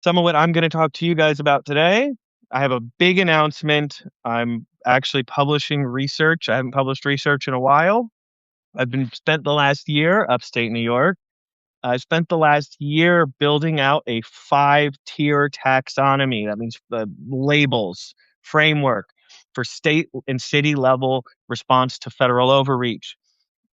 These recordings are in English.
Some of what I'm going to talk to you guys about today. I have a big announcement. I'm actually publishing research. I haven't published research in a while. I've been spent the last year upstate New York. I spent the last year building out a 5-tier taxonomy. That means the labels, framework for state and city level response to federal overreach.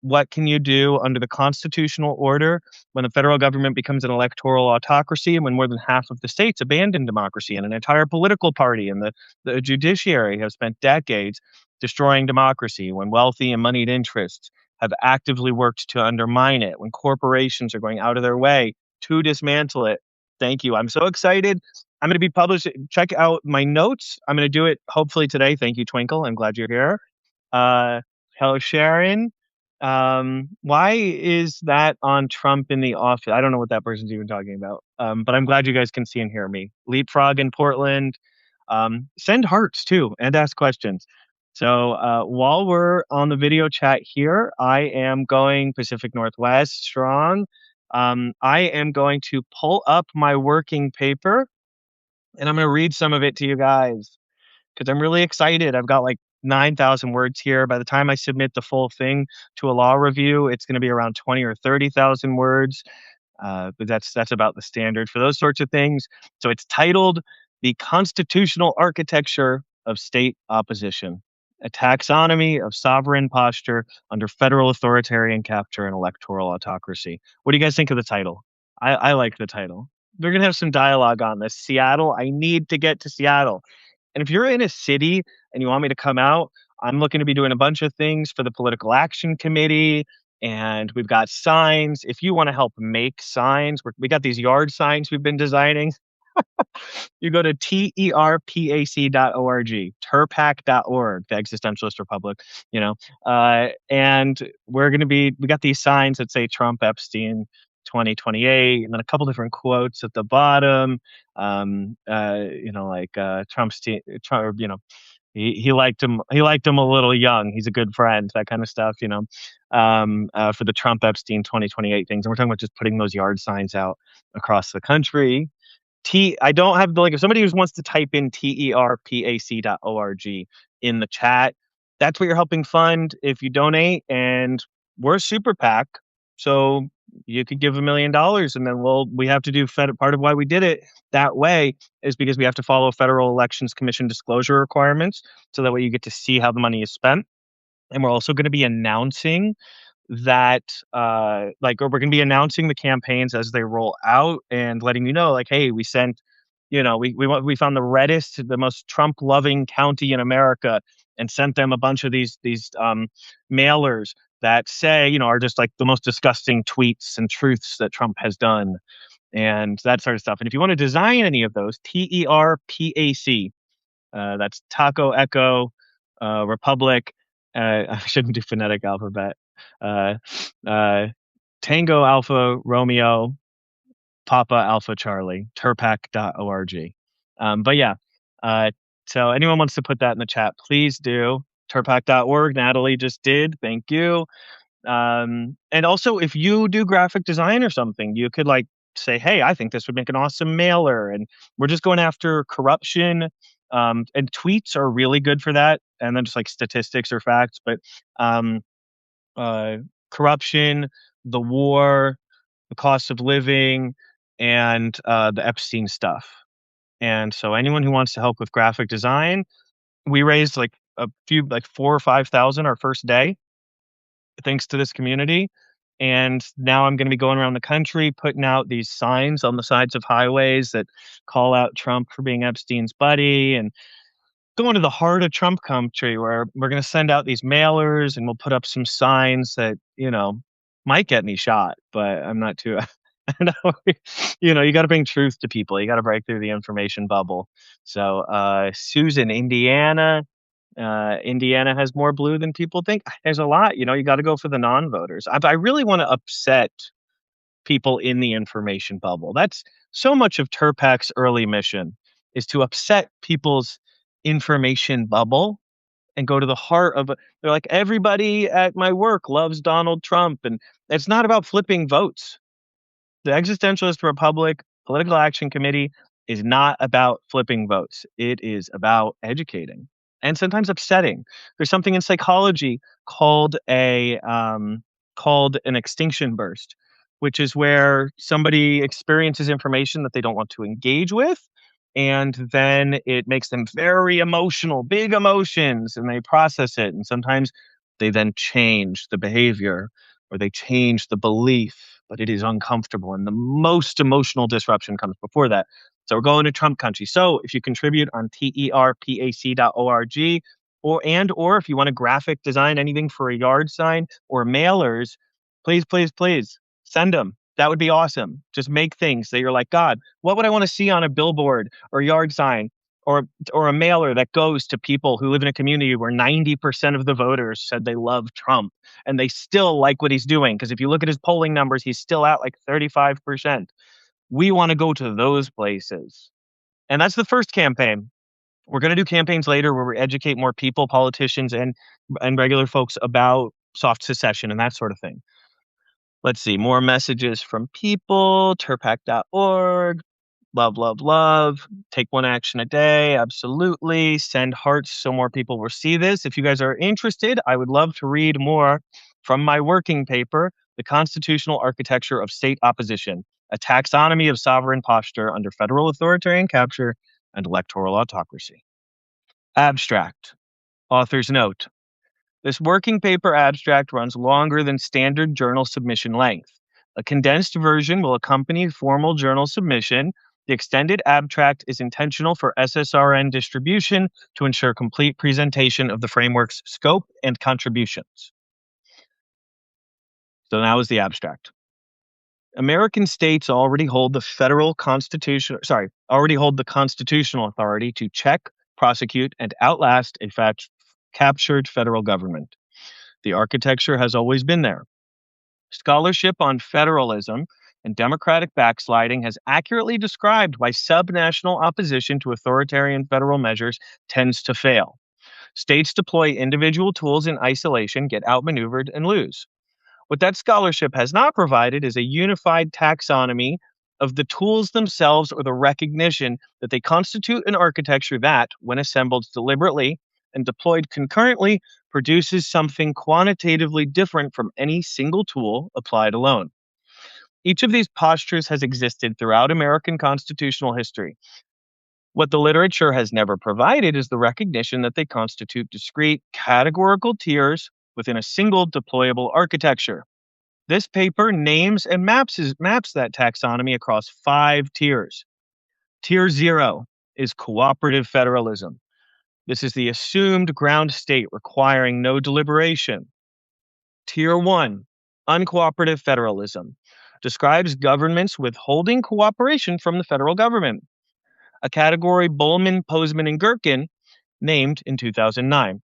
What can you do under the constitutional order when the federal government becomes an electoral autocracy and when more than half of the states abandon democracy and an entire political party and the judiciary have spent decades destroying democracy, when wealthy and moneyed interests have actively worked to undermine it, when corporations are going out of their way to dismantle it? Thank you. I'm so excited. I'm going to be publishing. Check out my notes. I'm going to do it hopefully today. Thank you, Twinkle. I'm glad you're here. Uh, Hello, Sharon. Why is that on Trump in the office? I don't know what that person's even talking about. But I'm glad you guys can see and hear me. Leapfrog in Portland. Send hearts too and ask questions. So while we're on the video chat here, I am going Pacific Northwest strong. I am going to pull up my working paper and I'm going to read some of it to you guys because I'm really excited. I've got like 9,000 words here. By the time I submit the full thing to a law review, it's going to be around 20 or 30,000 words. But that's about the standard for those sorts of things. So it's titled "The Constitutional Architecture of State Opposition: A Taxonomy of Sovereign Posture Under Federal Authoritarian Capture and Electoral Autocracy." What do you guys think of the title? I like the title. We're going to have some dialogue on this. Seattle, I need to get to Seattle. And if you're in a city and you want me to come out, I'm looking to be doing a bunch of things for the Political Action Committee. And we've got signs. If you want to help make signs, we got these yard signs we've been designing. You go to terpac.org, terpac.org, the Existentialist Republic, and we got these signs that say Trump, Epstein, 2028, and then a couple different quotes at the bottom. Trump's, Trump, he liked him. He liked him a little young. He's a good friend, that kind of stuff, for the Trump Epstein 2028 things. And we're talking about just putting those yard signs out across the country. I don't have the link. If somebody just wants to type in terpac.org in the chat, that's what you're helping fund if you donate. And we're a super PAC, so you could give $1 million, and then we have to do part of why we did it that way is because we have to follow Federal Elections Commission disclosure requirements, so that way you get to see how the money is spent. And we're also going to be announcing that we're going to be announcing the campaigns as they roll out and letting you know, like, hey, we sent, we found the reddest, the most Trump loving county in America and sent them a bunch of these mailers that say, are just like the most disgusting tweets and truths that Trump has done and that sort of stuff. And if you want to design any of those, TERPAC, that's Taco Echo Republic. I shouldn't do phonetic alphabet. Uh, uh, Tango Alpha Romeo Papa Alpha Charlie, terpac.org. But yeah, so anyone wants to put that in the chat, please do. Terpac.org. Natalie just did. Thank you. And also, if you do graphic design or something, you could say, hey, I think this would make an awesome mailer. And we're just going after corruption. And tweets are really good for that. And then just like statistics or facts. But corruption, the war, the cost of living, and the Epstein stuff. And so anyone who wants to help with graphic design, we raised like a few, like 4,000 or 5,000 our first day, thanks to this community. And now I'm going to be going around the country putting out these signs on the sides of highways that call out Trump for being Epstein's buddy, and going to the heart of Trump country where we're going to send out these mailers and we'll put up some signs that, might get me shot, but I'm not too, you got to bring truth to people. You got to break through the information bubble. So, Susan, Indiana has more blue than people think. There's a lot, you got to go for the non-voters. I really want to upset people in the information bubble. That's so much of Terpac's early mission, is to upset people's information bubble and go to the heart of it. They're like, everybody at my work loves Donald Trump. And it's not about flipping votes. The Existentialist Republic, Political Action Committee is not about flipping votes. It is about educating and sometimes upsetting. There's something in psychology called called an extinction burst, which is where somebody experiences information that they don't want to engage with, and then it makes them very emotional, big emotions, and they process it. And sometimes they then change the behavior or they change the belief, but it is uncomfortable. And the most emotional disruption comes before that. So we're going to Trump country. So if you contribute on terpac.org, or if you want to graphic design anything for a yard sign or mailers, please, please, please send them. That would be awesome. Just make things that you're like, God, what would I want to see on a billboard or yard sign or a mailer that goes to people who live in a community where 90% of the voters said they love Trump and they still like what he's doing? Because if you look at his polling numbers, he's still at like 35%. We want to go to those places. And that's the first campaign. We're going to do campaigns later where we educate more people, politicians, and regular folks about soft secession and that sort of thing. Let's see, more messages from people, terpac.org. Love, love, love. Take one action a day. Absolutely. Send hearts so more people will see this. If you guys are interested, I would love to read more from my working paper, The Constitutional Architecture of State Opposition, a taxonomy of sovereign posture under federal authoritarian capture and electoral autocracy. Abstract. Author's note. This working paper abstract runs longer than standard journal submission length. A condensed version will accompany formal journal submission. The extended abstract is intentional for SSRN distribution to ensure complete presentation of the framework's scope and contributions. So now is the abstract. American states already hold the constitutional authority to check, prosecute, and outlast a captured federal government. The architecture has always been there. Scholarship on federalism and democratic backsliding has accurately described why subnational opposition to authoritarian federal measures tends to fail. States deploy individual tools in isolation, get outmaneuvered, and lose. What that scholarship has not provided is a unified taxonomy of the tools themselves or the recognition that they constitute an architecture that, when assembled deliberately and deployed concurrently, produces something quantitatively different from any single tool applied alone. Each of these postures has existed throughout American constitutional history. What the literature has never provided is the recognition that they constitute discrete categorical tiers within a single deployable architecture. This paper names and maps that taxonomy across 5 tiers. Tier 0 is cooperative federalism. This is the assumed ground state requiring no deliberation. Tier 1, uncooperative federalism, describes governments withholding cooperation from the federal government, a category Bowman, Posman, and Gherkin named in 2009.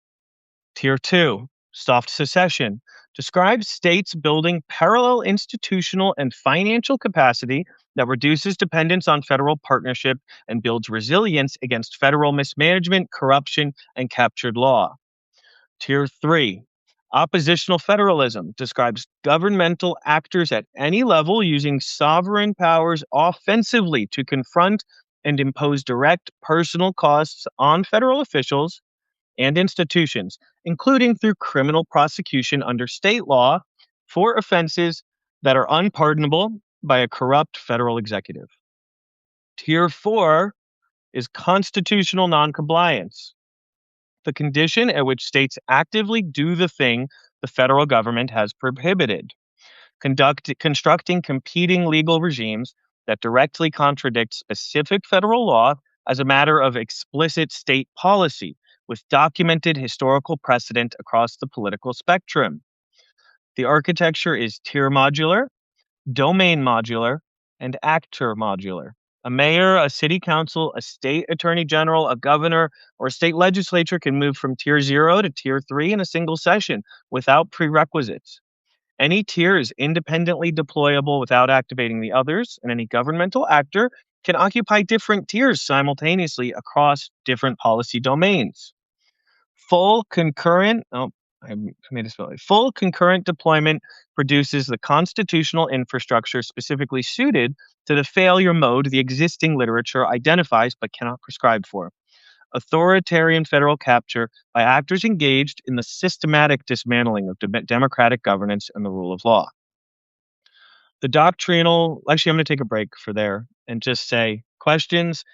Tier 2, soft secession, describes states building parallel institutional and financial capacity that reduces dependence on federal partnership and builds resilience against federal mismanagement, corruption, and captured law. Tier 3, oppositional federalism, describes governmental actors at any level using sovereign powers offensively to confront and impose direct personal costs on federal officials and institutions, including through criminal prosecution under state law for offenses that are unpardonable by a corrupt federal executive. Tier 4 is constitutional noncompliance, the condition at which states actively do the thing the federal government has prohibited, constructing competing legal regimes that directly contradict specific federal law as a matter of explicit state policy, with documented historical precedent across the political spectrum. The architecture is tier modular, domain modular, and actor modular. A mayor, a city council, a state attorney general, a governor, or a state legislature can move from tier 0 to tier 3 in a single session without prerequisites. Any tier is independently deployable without activating the others, and any governmental actor can occupy different tiers simultaneously across different policy domains. Full concurrent, I made this spelling. Full concurrent deployment produces the constitutional infrastructure specifically suited to the failure mode the existing literature identifies but cannot prescribe for. Authoritarian federal capture by actors engaged in the systematic dismantling of democratic governance and the rule of law. The doctrinal, actually, I'm going to take a break for there and just say questions,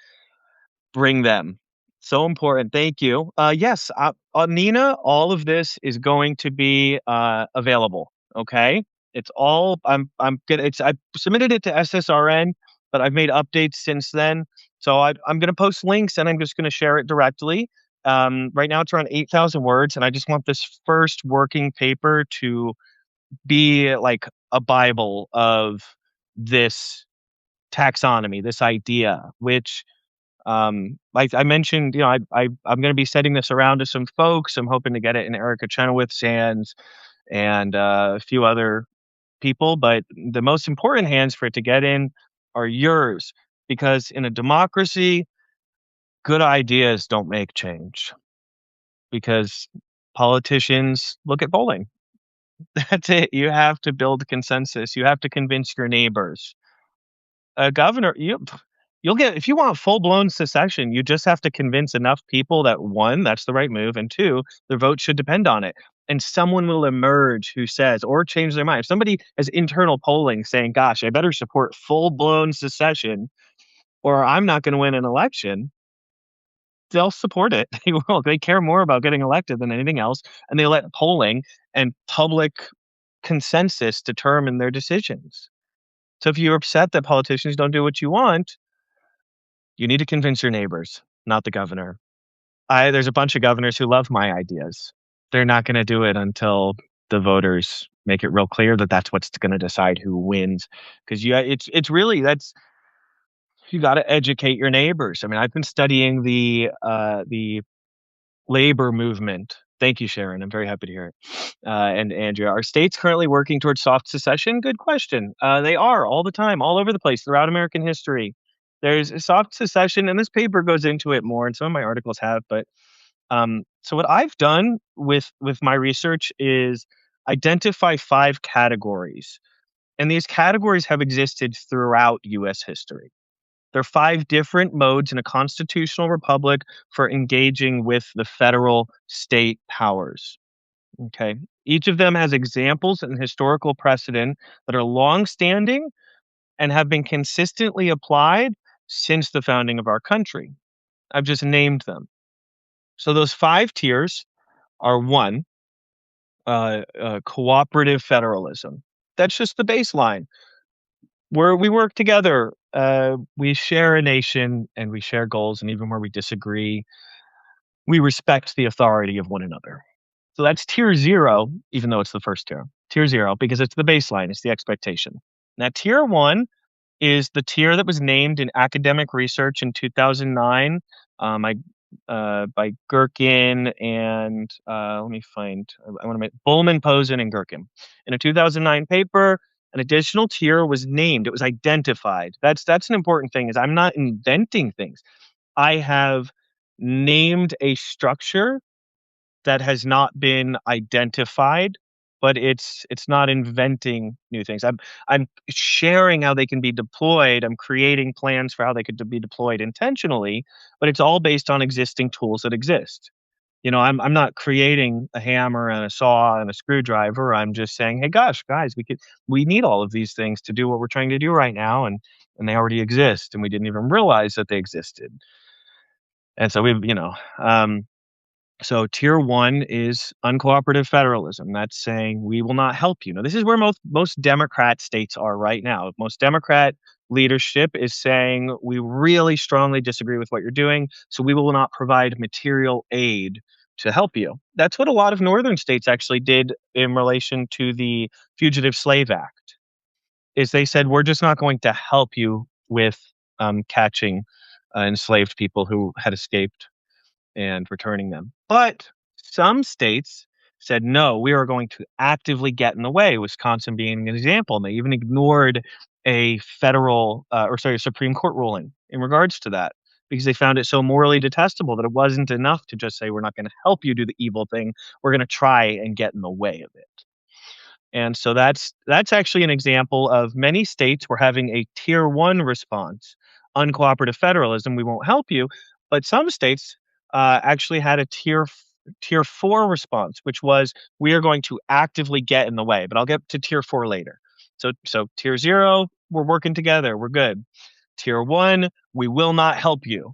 bring them. So important. Thank you. Yes, Nina, all of this is going to be available. Okay, it's all. I'm gonna. It's. I submitted it to SSRN, but I've made updates since then. So I'm gonna post links and I'm just gonna share it directly. Right now it's around 8,000 words, and I just want this first working paper to be like a bible of this taxonomy, this idea, which like I mentioned, I'm going to be sending this around to some folks. I'm hoping to get it in Erica Chenoweth's hands and a few other people. But the most important hands for it to get in are yours, because in a democracy, good ideas don't make change. Because politicians look at polling. That's it. You have to build consensus. You have to convince your neighbors. A governor, you'll get, if you want full-blown secession, you just have to convince enough people that, one, that's the right move, and two, their vote should depend on it. And someone will emerge who says, or change their mind. If somebody has internal polling saying, gosh, I better support full-blown secession or I'm not going to win an election, they'll support it. They will. They care more about getting elected than anything else, and they let polling and public consensus determine their decisions. So if you're upset that politicians don't do what you want, you need to convince your neighbors, not the governor. There's a bunch of governors who love my ideas. They're not going to do it until the voters make it real clear that that's what's going to decide who wins. Because it's really, that's, you got to educate your neighbors. I mean, I've been studying the labor movement. Thank you, Sharon. I'm very happy to hear it. And Andrea, are states currently working towards soft secession? Good question. They are all the time, all over the place throughout American history. There's a soft secession, and this paper goes into it more, and some of my articles have. But so what I've done with my research is identify 5 categories, and these categories have existed throughout U.S. history. There are 5 different modes in a constitutional republic for engaging with the federal state powers. Okay. Each of them has examples and historical precedent that are long-standing and have been consistently applied since the founding of our country. I've just named them. So those 5 tiers are: 1, cooperative federalism. That's just the baseline, where we work together. We share a nation and we share goals, and even where we disagree, we respect the authority of one another. So that's tier 0, even though it's the first tier. Tier 0, because it's the baseline, it's the expectation. Now, tier 1 is the tier that was named in academic research in 2009 by Gherkin and let me find. I want to make Bullman, Posen, and Gherkin. In a 2009 paper, an additional tier was named. It was identified. That's an important thing. Is I'm not inventing things. I have named a structure that has not been identified, but it's not inventing new things. I'm sharing how they can be deployed. I'm creating plans for how they could be deployed intentionally, but it's all based on existing tools that exist. I'm not creating a hammer and a saw and a screwdriver. I'm just saying, hey, gosh, guys, we need all of these things to do what we're trying to do right now, and they already exist, and we didn't even realize that they existed. And so so tier 1 is uncooperative federalism. That's saying we will not help you. Now, this is where most Democrat states are right now. Most Democrat leadership is saying we really strongly disagree with what you're doing, so we will not provide material aid to help you. That's what a lot of northern states actually did in relation to the Fugitive Slave Act. Is they said we're just not going to help you with catching enslaved people who had escaped and returning them. But some states said, no, we are going to actively get in the way, Wisconsin being an example. And they even ignored a Supreme Court ruling in regards to that. because they found it so morally detestable that it wasn't enough to just say, "We're not gonna help you do the evil thing. We're gonna try and get in the way of it." And so that's actually an example of many states were having a tier 1 response, uncooperative federalism, we won't help you, but some states, actually had a tier 4 response, which was, we are going to actively get in the way, but I'll get to tier 4 later. So tier 0, we're working together, we're good. Tier 1, we will not help you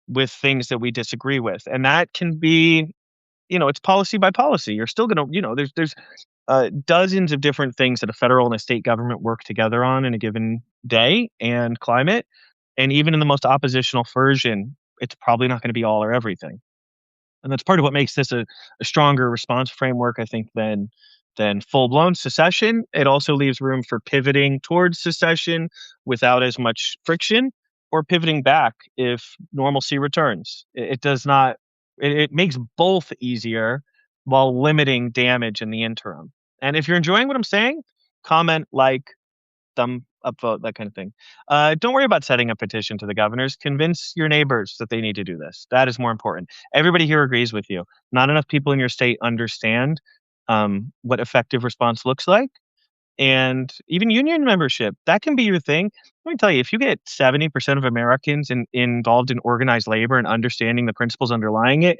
with things that we disagree with, and that can be, it's policy by policy. You're still gonna, there's dozens of different things that a federal and a state government work together on in a given day and climate. And even in the most oppositional version, it's probably not going to be all or everything. And that's part of what makes this a stronger response framework, I think, than full blown secession. It also leaves room for pivoting towards secession without as much friction, or pivoting back if normalcy returns. It does not. It makes both easier while limiting damage in the interim. And if you're enjoying what I'm saying, comment, like, thumb up, vote, that kind of thing. Don't worry about setting a petition to the governors. Convince your neighbors that they need to do this. That is more important. Everybody here agrees with you. Not enough people in your state understand what effective response looks like. And even union membership, that can be your thing. Let me tell you, if you get 70% of Americans involved in organized labor and understanding the principles underlying it,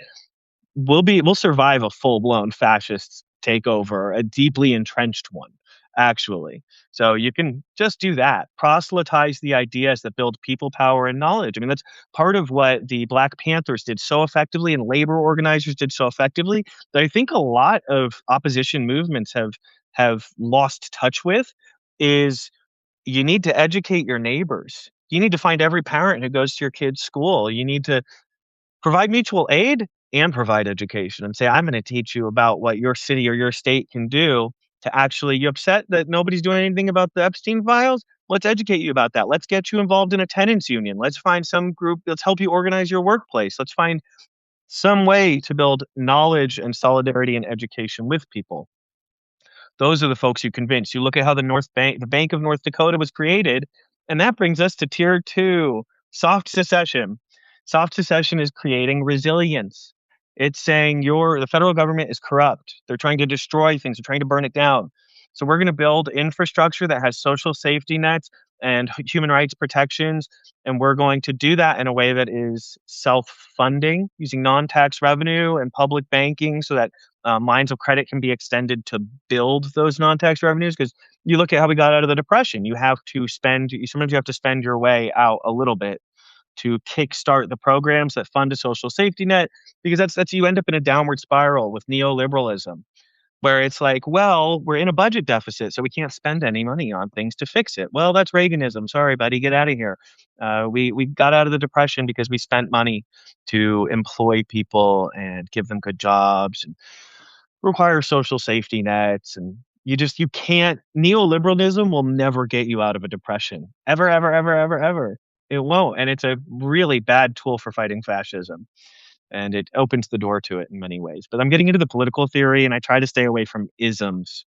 we'll survive a full-blown fascist takeover, a deeply entrenched one, actually. So you can just do that. Proselytize the ideas that build people power and knowledge. I mean, that's part of what the Black Panthers did so effectively and labor organizers did so effectively that I think a lot of opposition movements have lost touch with is, you need to educate your neighbors. You need to find every parent who goes to your kid's school. You need to provide mutual aid and provide education and say, I'm going to teach you about what your city or your state can do to actually, you upset that nobody's doing anything about the Epstein files? Let's educate you about that. Let's get you involved in a tenants union. Let's find some group. Let's help you organize your workplace. Let's find some way to build knowledge and solidarity and education with people. Those are the folks you convince. You look at how the Bank of North Dakota was created, and that brings us to tier 2, soft secession. Soft secession is creating resilience. It's saying the federal government is corrupt. They're trying to destroy things. They're trying to burn it down. So we're going to build infrastructure that has social safety nets and human rights protections, and we're going to do that in a way that is self-funding, using non-tax revenue and public banking, so that lines of credit can be extended to build those non-tax revenues. Because you look at how we got out of the depression, sometimes you have to spend your way out a little bit to kickstart the programs that fund a social safety net, because that's you end up in a downward spiral with neoliberalism, where it's like, well, we're in a budget deficit, so we can't spend any money on things to fix it. Well, that's Reaganism. Sorry, buddy, get out of here. We got out of the depression because we spent money to employ people and give them good jobs and require social safety nets. And you can't. Neoliberalism will never get you out of a depression, ever, ever, ever, ever, ever. It won't, and it's a really bad tool for fighting fascism, and it opens the door to it in many ways. But I'm getting into the political theory, and I try to stay away from isms.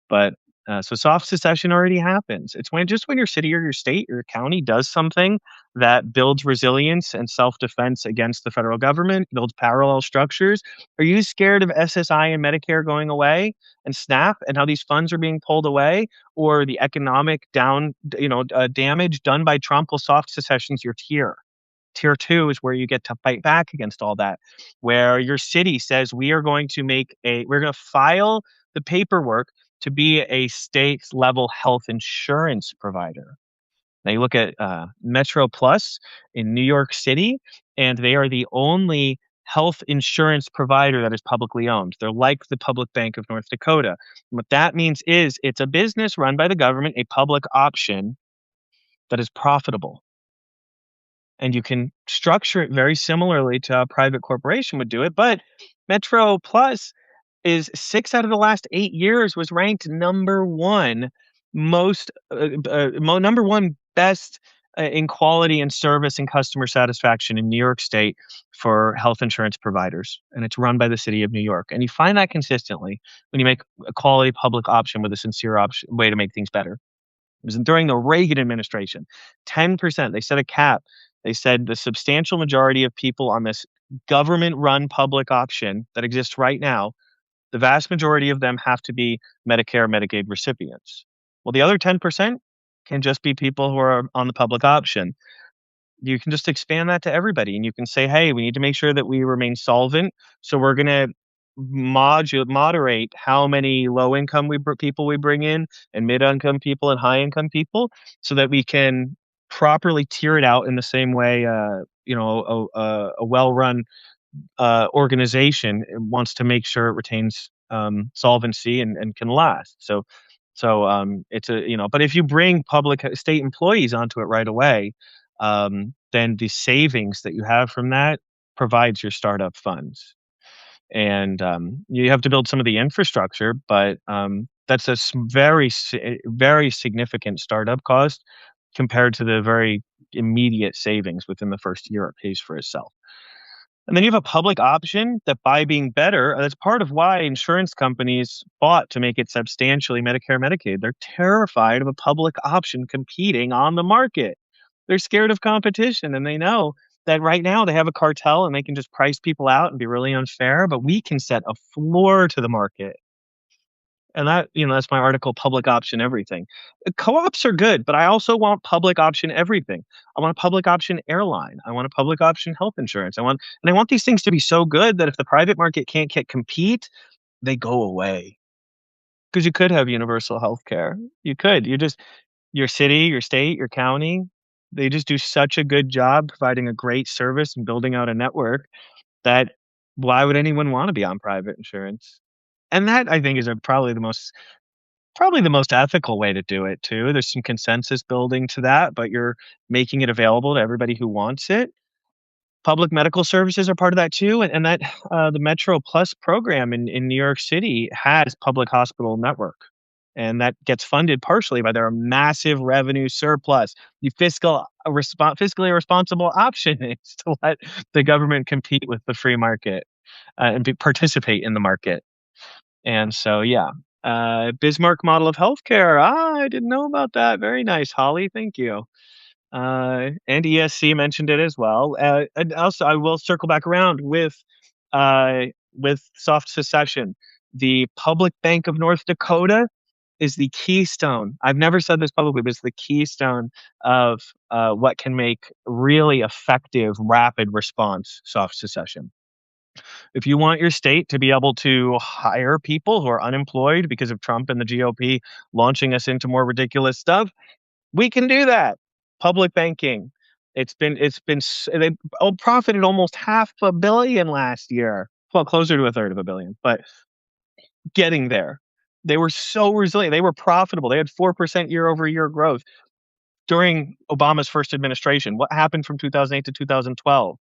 But so soft secession already happens. It's when your city or your state or your county does something that builds resilience and self-defense against the federal government, builds parallel structures. Are you scared of SSI and Medicare going away, and SNAP, and how these funds are being pulled away, or the economic damage done by Trump? Well, soft secession's your tier. Tier 2 is where you get to fight back against all that, where your city says, we're going to file the paperwork to be a state level health insurance provider. Now you look at Metro Plus in New York City, and they are the only health insurance provider that is publicly owned. They're like the Public Bank of North Dakota. And what that means is it's a business run by the government, a public option that is profitable. And you can structure it very similarly to how a private corporation would do it. But Metro Plus is 6 out of the last 8 years was ranked number 1 number 1 best in quality and service and customer satisfaction in New York State for health insurance providers. And it's run by the city of New York. And you find that consistently when you make a quality public option with a sincere way to make things better. It was during the Reagan administration, 10%. They set a cap They said the substantial majority of people on this government-run public option that exists right now, the vast majority of them have to be Medicare, Medicaid recipients. Well, the other 10% can just be people who are on the public option. You can just expand that to everybody, and you can say, "Hey, we need to make sure that we remain solvent, so we're gonna moderate how many low income people we bring in, and mid income people and high income people, so that we can properly tier it out in the same way, a well run organization wants to make sure it retains solvency and can last. It's but if you bring public state employees onto it right away, then the savings that you have from that provides your startup funds. And you have to build some of the infrastructure, but that's very significant startup cost compared to the very immediate savings within the first year it pays for itself. And then you have a public option that by being better, that's part of why insurance companies fought to make it substantially Medicare, Medicaid. They're terrified of a public option competing on the market. They're scared of competition and they know that right now they have a cartel and they can just price people out and be really unfair, but we can set a floor to the market. And that's my article, Public Option Everything. Co-ops are good, but I also want public option everything. I want a public option airline. I want a public option health insurance. I want these things to be so good that if the private market can't compete, they go away. Because you could have universal health care. You could. Your city, your state, your county, they just do such a good job providing a great service and building out a network that why would anyone want to be on private insurance? And that I think is probably the most ethical way to do it too. There's some consensus building to that, but you're making it available to everybody who wants it. Public medical services are part of that too, and that the Metro Plus program in New York City has public hospital network, and that gets funded partially by their massive revenue surplus. The fiscally responsible option is to let the government compete with the free market participate in the market. And so, yeah, Bismarck model of healthcare. I didn't know about that. Very nice, Holly. Thank you. And ESC mentioned it as well. And also, I will circle back around with soft secession. The Public Bank of North Dakota is the keystone. I've never said this publicly, but it's the keystone of what can make really effective rapid response soft secession. If you want your state to be able to hire people who are unemployed because of Trump and the GOP launching us into more ridiculous stuff, we can do that. Public banking. They profited almost $500 million last year. Well, closer to a third of a billion, but getting there. They were so resilient. They were profitable. They had 4% year-over-year growth during Obama's first administration. What happened from 2008 to 2012?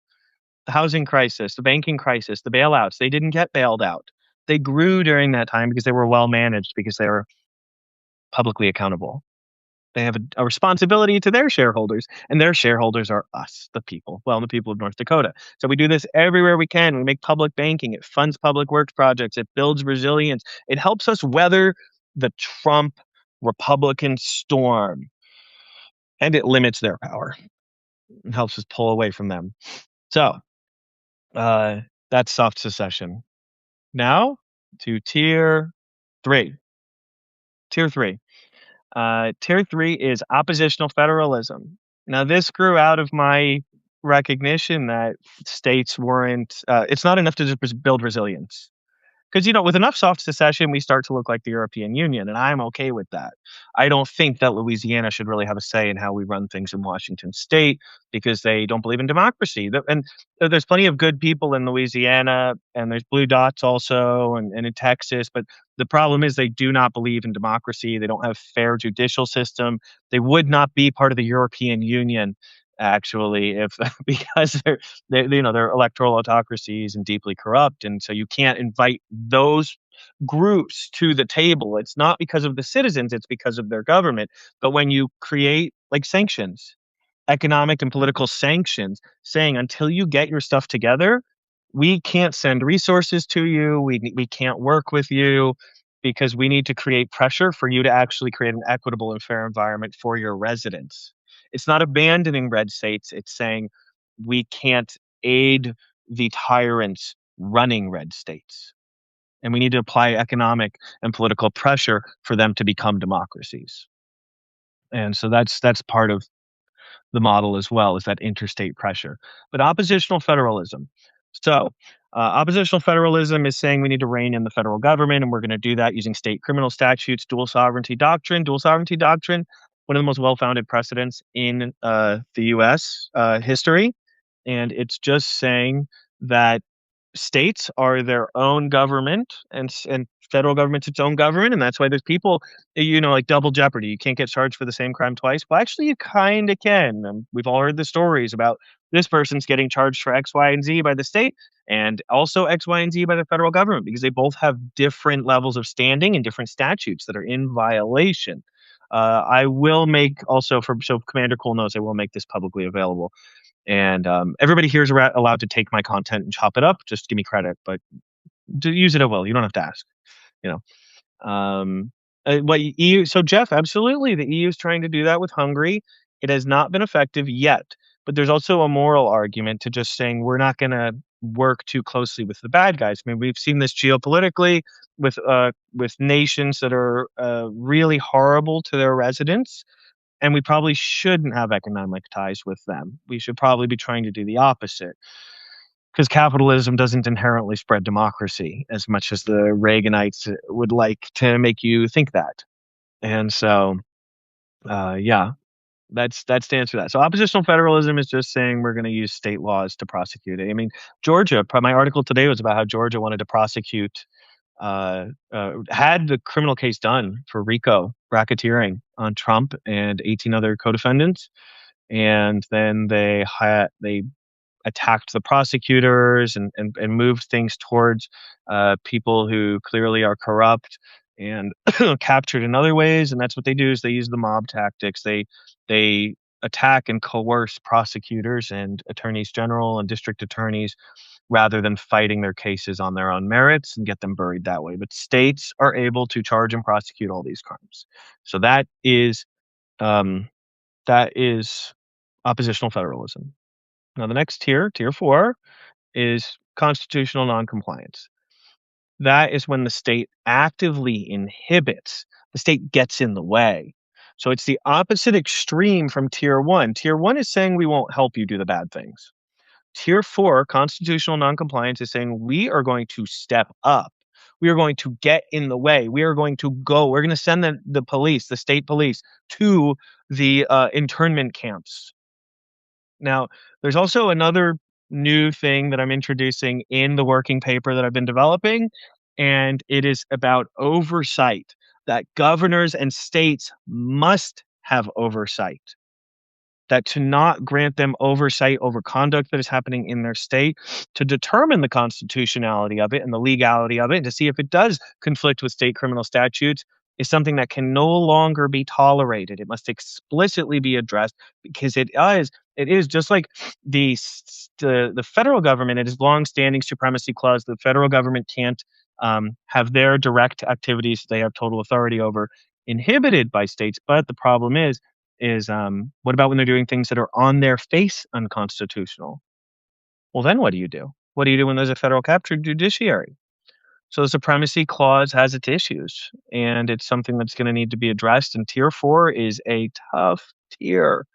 The housing crisis, the banking crisis, the bailouts. They didn't get bailed out. They grew during that time because they were well managed, because they were publicly accountable. They have a responsibility to their shareholders, and their shareholders are us, the people. Well, the people of North Dakota. So we do this everywhere we can. We make public banking. It funds public works projects. It builds resilience. It helps us weather the Trump Republican storm, and it limits their power. It helps us pull away from them. So that's soft secession. Now to tier 3. Tier 3. Tier 3 is oppositional federalism. Now, this grew out of my recognition that states weren't, it's not enough to just build resilience. Because, with enough soft secession, we start to look like the European Union, and I'm okay with that. I don't think that Louisiana should really have a say in how we run things in Washington State, because they don't believe in democracy. And there's plenty of good people in Louisiana, and there's blue dots also, and in Texas. But the problem is they do not believe in democracy. They don't have fair judicial system. They would not be part of the European Union, actually, if because they're electoral autocracies and deeply corrupt, and so you can't invite those groups to the table. It's not because of the citizens, it's because of their government. But when you create like sanctions, economic and political sanctions, saying until you get your stuff together, we can't send resources to you, we can't work with you, because we need to create pressure for you to actually create an equitable and fair environment for your residents. it's not abandoning red states. It's saying we can't aid the tyrants running red states. And we need to apply economic and political pressure for them to become democracies. And so that's part of the model as well, is that interstate pressure. But oppositional federalism. So, oppositional federalism is saying we need to rein in the federal government, and we're going to do that using state criminal statutes, dual sovereignty doctrine. Dual sovereignty doctrine, one of the most well-founded precedents in the U.S. History, and it's just saying that states are their own government, and federal government's its own government, and that's why there's people, like double jeopardy. You can't get charged for the same crime twice. Well, actually, you kind of can. We've all heard the stories about this person's getting charged for X, Y, and Z by the state, and also X, Y, and Z by the federal government, because they both have different levels of standing and different statutes that are in violation. I will make also for so Commander Cool knows I will make this publicly available. And everybody here is allowed to take my content and chop it up. Just give me credit, but to use it at will. You don't have to ask. You know. What EU? So Jeff, absolutely, the EU is trying to do that with Hungary. It has not been effective yet. But there's also a moral argument to just saying we're not going to work too closely with the bad guys. I mean, we've seen this geopolitically with nations that are really horrible to their residents, and we probably shouldn't have economic ties with them. We should probably be trying to do the opposite, because capitalism doesn't inherently spread democracy as much as the Reaganites would like to make you think that. And so, yeah, that's to answer that. So oppositional federalism is just saying we're going to use state laws to prosecute it. I mean, Georgia. My article today was about how Georgia wanted to prosecute, had the criminal case done for RICO racketeering on Trump and 18 other co-defendants, and then they attacked the prosecutors and moved things towards people who clearly are corrupt and captured in other ways. And that's what they do, is they use the mob tactics. They attack and coerce prosecutors and attorneys general and district attorneys rather than fighting their cases on their own merits and get them buried that way. But states are able to charge and prosecute all these crimes. So um, that is oppositional federalism. Now, the next tier 4, is constitutional noncompliance. That is when the state actively inhibits, the state gets in the way. So it's the opposite extreme from tier 1. Tier 1 is saying we won't help you do the bad things. Tier 4, constitutional noncompliance, is saying we are going to step up. We are going to get in the way. We are going to go. We're going to send the police, the state police, to the internment camps. Now, there's also another new thing that I'm introducing in the working paper that I've been developing, and it is about oversight, that governors and states must have oversight, that to not grant them oversight over conduct that is happening in their state, to determine the constitutionality of it and the legality of it, and to see if it does conflict with state criminal statutes, is something that can no longer be tolerated. It must explicitly be addressed, because it is just like the federal government. It is long-standing supremacy clause. The federal government can't have their direct activities they have total authority over inhibited by states. But the problem is what about when they're doing things that are on their face unconstitutional? Well, then what do you do? What do you do when there's a federal captured judiciary? So the supremacy clause has its issues, and it's something that's going to need to be addressed. And tier 4 is a tough tier.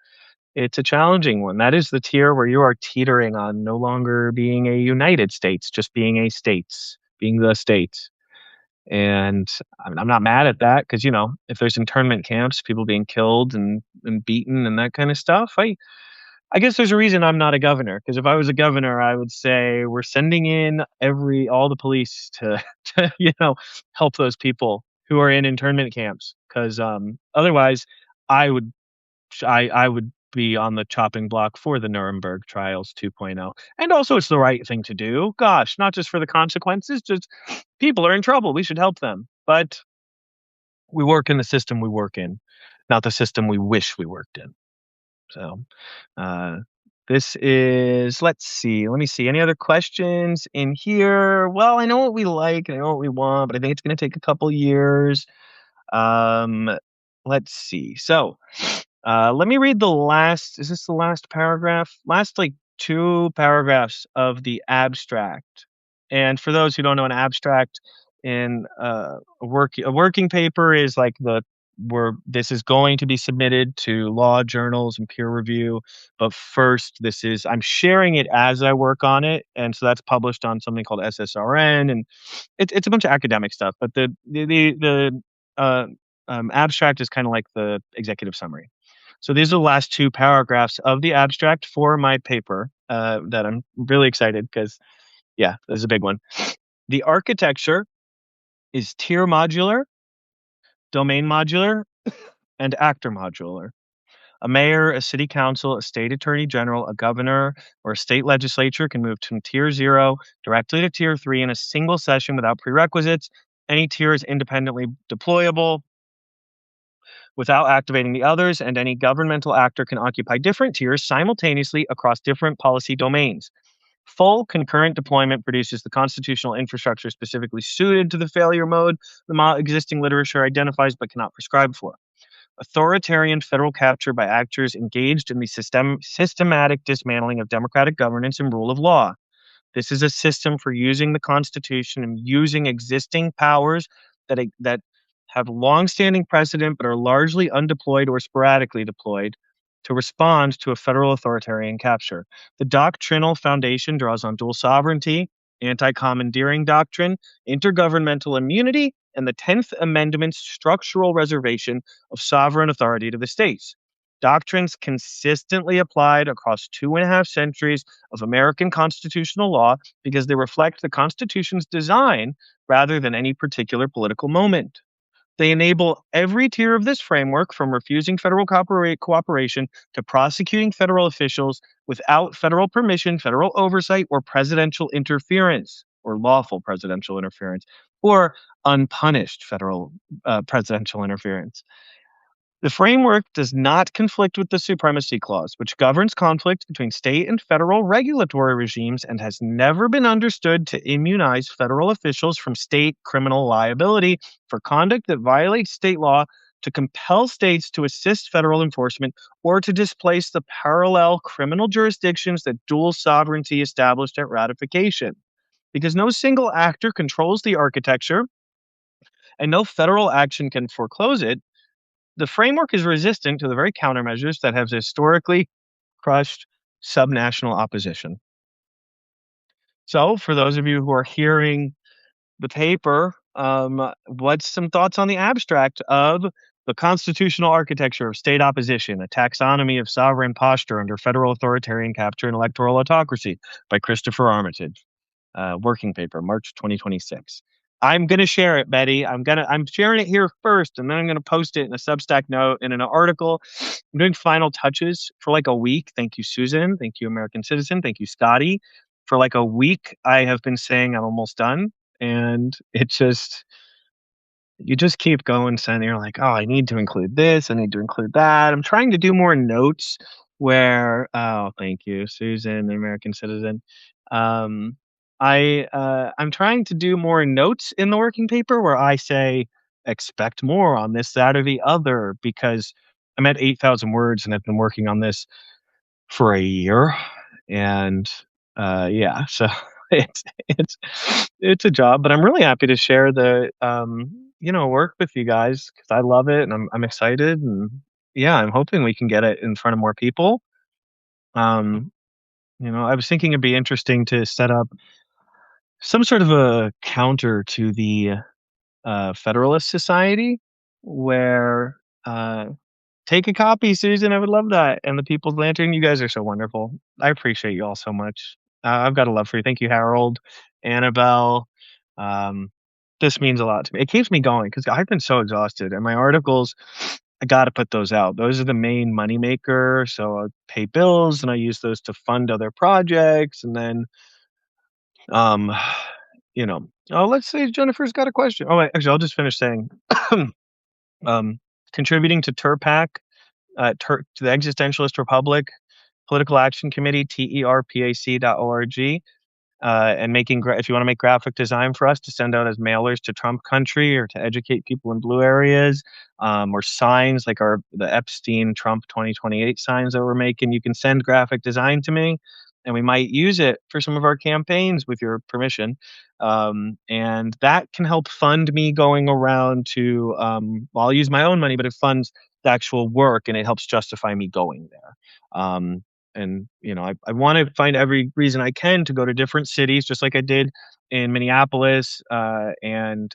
It's a challenging one. That is the tier where you are teetering on no longer being a United States, just being a states, being the states. And I'm not mad at that, because, if there's internment camps, people being killed and beaten and that kind of stuff, I guess there's a reason I'm not a governor, because if I was a governor, I would say we're sending in all the police to, help those people who are in internment camps, because otherwise I would I would be on the chopping block for the Nuremberg trials 2.0. And also, it's the right thing to do. Gosh, not just for the consequences, just people are in trouble. We should help them. But we work in the system we work in, not the system we wish we worked in. So, this is, let's see, let me see. Any other questions in here? Well, I know what we like, and I know what we want, but I think it's going to take a couple years. Let's see. So, Let me read the last. Is this the last paragraph? Last like two paragraphs of the abstract. And for those who don't know, an abstract in a working paper is like the where this is going to be submitted to law journals and peer review. But first, this is I'm sharing it as I work on it, and so that's published on something called SSRN, and it's a bunch of academic stuff. But the abstract is kind of like the executive summary. So these are the last two paragraphs of the abstract for my paper that I'm really excited because, yeah, this is a big one. The architecture is tier modular, domain modular, and actor modular. A mayor, a city council, a state attorney general, a governor, or a state legislature can move from tier 0 directly to tier 3 in a single session without prerequisites. Any tier is independently deployable without activating the others, and any governmental actor can occupy different tiers simultaneously across different policy domains. Full concurrent deployment produces the constitutional infrastructure specifically suited to the failure mode the existing literature identifies but cannot prescribe for. Authoritarian federal capture by actors engaged in the systematic dismantling of democratic governance and rule of law. This is a system for using the Constitution and using existing powers that have long-standing precedent but are largely undeployed or sporadically deployed to respond to a federal authoritarian capture. The doctrinal foundation draws on dual sovereignty, anti-commandeering doctrine, intergovernmental immunity, and the 10th Amendment's structural reservation of sovereign authority to the states. Doctrines consistently applied across 2.5 centuries of American constitutional law because they reflect the Constitution's design rather than any particular political moment. They enable every tier of this framework, from refusing federal cooperation to prosecuting federal officials without federal permission, federal oversight, or presidential interference, or lawful presidential interference, or unpunished federal presidential interference. The framework does not conflict with the Supremacy Clause, which governs conflict between state and federal regulatory regimes and has never been understood to immunize federal officials from state criminal liability for conduct that violates state law, to compel states to assist federal enforcement, or to displace the parallel criminal jurisdictions that dual sovereignty established at ratification. Because no single actor controls the architecture and no federal action can foreclose it, the framework is resistant to the very countermeasures that have historically crushed subnational opposition. So, for those of you who are hearing the paper, what's some thoughts on the abstract of the constitutional architecture of state opposition, a taxonomy of sovereign posture under federal authoritarian capture and electoral autocracy by Christopher Armitage? Working paper, March 2026. I'm gonna share it, Betty. I'm sharing it here first, and then I'm gonna post it in a Substack note and in an article. I'm doing final touches for like a week. Thank you, Susan. Thank you, American Citizen. Thank you, Scotty. For like a week, I have been saying I'm almost done, and it just you just keep going, sending. You're like, oh, I need to include this. I need to include that. I'm trying to do more notes where. Oh, thank you, Susan, American Citizen. Um, I'm trying to do more notes in the working paper where I say expect more on this, that, or the other, because I'm at 8,000 words and I've been working on this for a year, and yeah, so it's it's it's a job, but I'm really happy to share the work with you guys because I love it and I'm excited, and yeah, I'm hoping we can get it in front of more people. Um, I was thinking it'd be interesting to set up some sort of a counter to the Federalist Society where take a copy, Susan. I would love that. And the People's Lantern, you guys are so wonderful. I appreciate you all so much. I've got a love for you. Thank you, Harold, Annabelle. Um, this means a lot to me. It keeps me going because I've been so exhausted. And my articles, I got to put those out. Those are the main moneymaker. So I pay bills and I use those to fund other projects. And then, um, oh, let's say Jennifer's got a question. Oh, wait, actually, I'll just finish saying, um, contributing to TERPAC, to the Existentialist Republic, Political Action Committee, terpac.org. and if you want to make graphic design for us to send out as mailers to Trump country or to educate people in blue areas, or signs like the Epstein Trump 2028 signs that we're making, you can send graphic design to me, and we might use it for some of our campaigns with your permission. And that can help fund me going around to, well, I'll use my own money, but it funds the actual work and it helps justify me going there. And I want to find every reason I can to go to different cities, just like I did in Minneapolis, and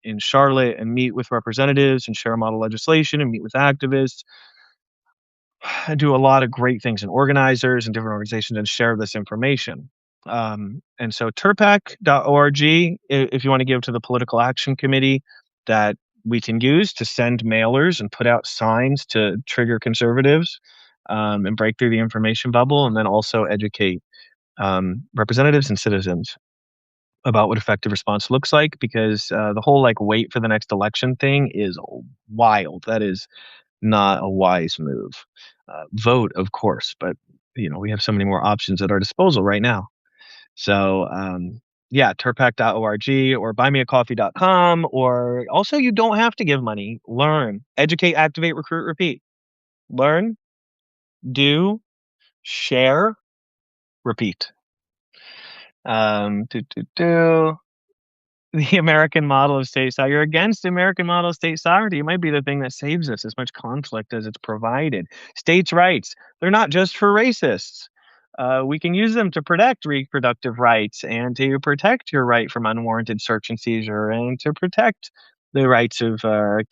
in Charlotte, and meet with representatives and share model legislation and meet with activists and do a lot of great things and organizers and different organizations and share this information. And so turpac.org, if you want to give to the political action committee that we can use to send mailers and put out signs to trigger conservatives, and break through the information bubble, and then also educate representatives and citizens about what effective response looks like, because the whole like wait for the next election thing is wild. That is not a wise move. Vote, of course, but we have so many more options at our disposal right now. So yeah, turpac.org or buymeacoffee.com. Or also, you don't have to give money. Learn, educate, activate, recruit, repeat. Learn, do, share, repeat. Do, do, do. The American model of state sovereignty. You're against the American model of state sovereignty. It might be the thing that saves us as much conflict as it's provided. States' rights, they're not just for racists. We can use them to protect reproductive rights and to protect your right from unwarranted search and seizure and to protect the rights of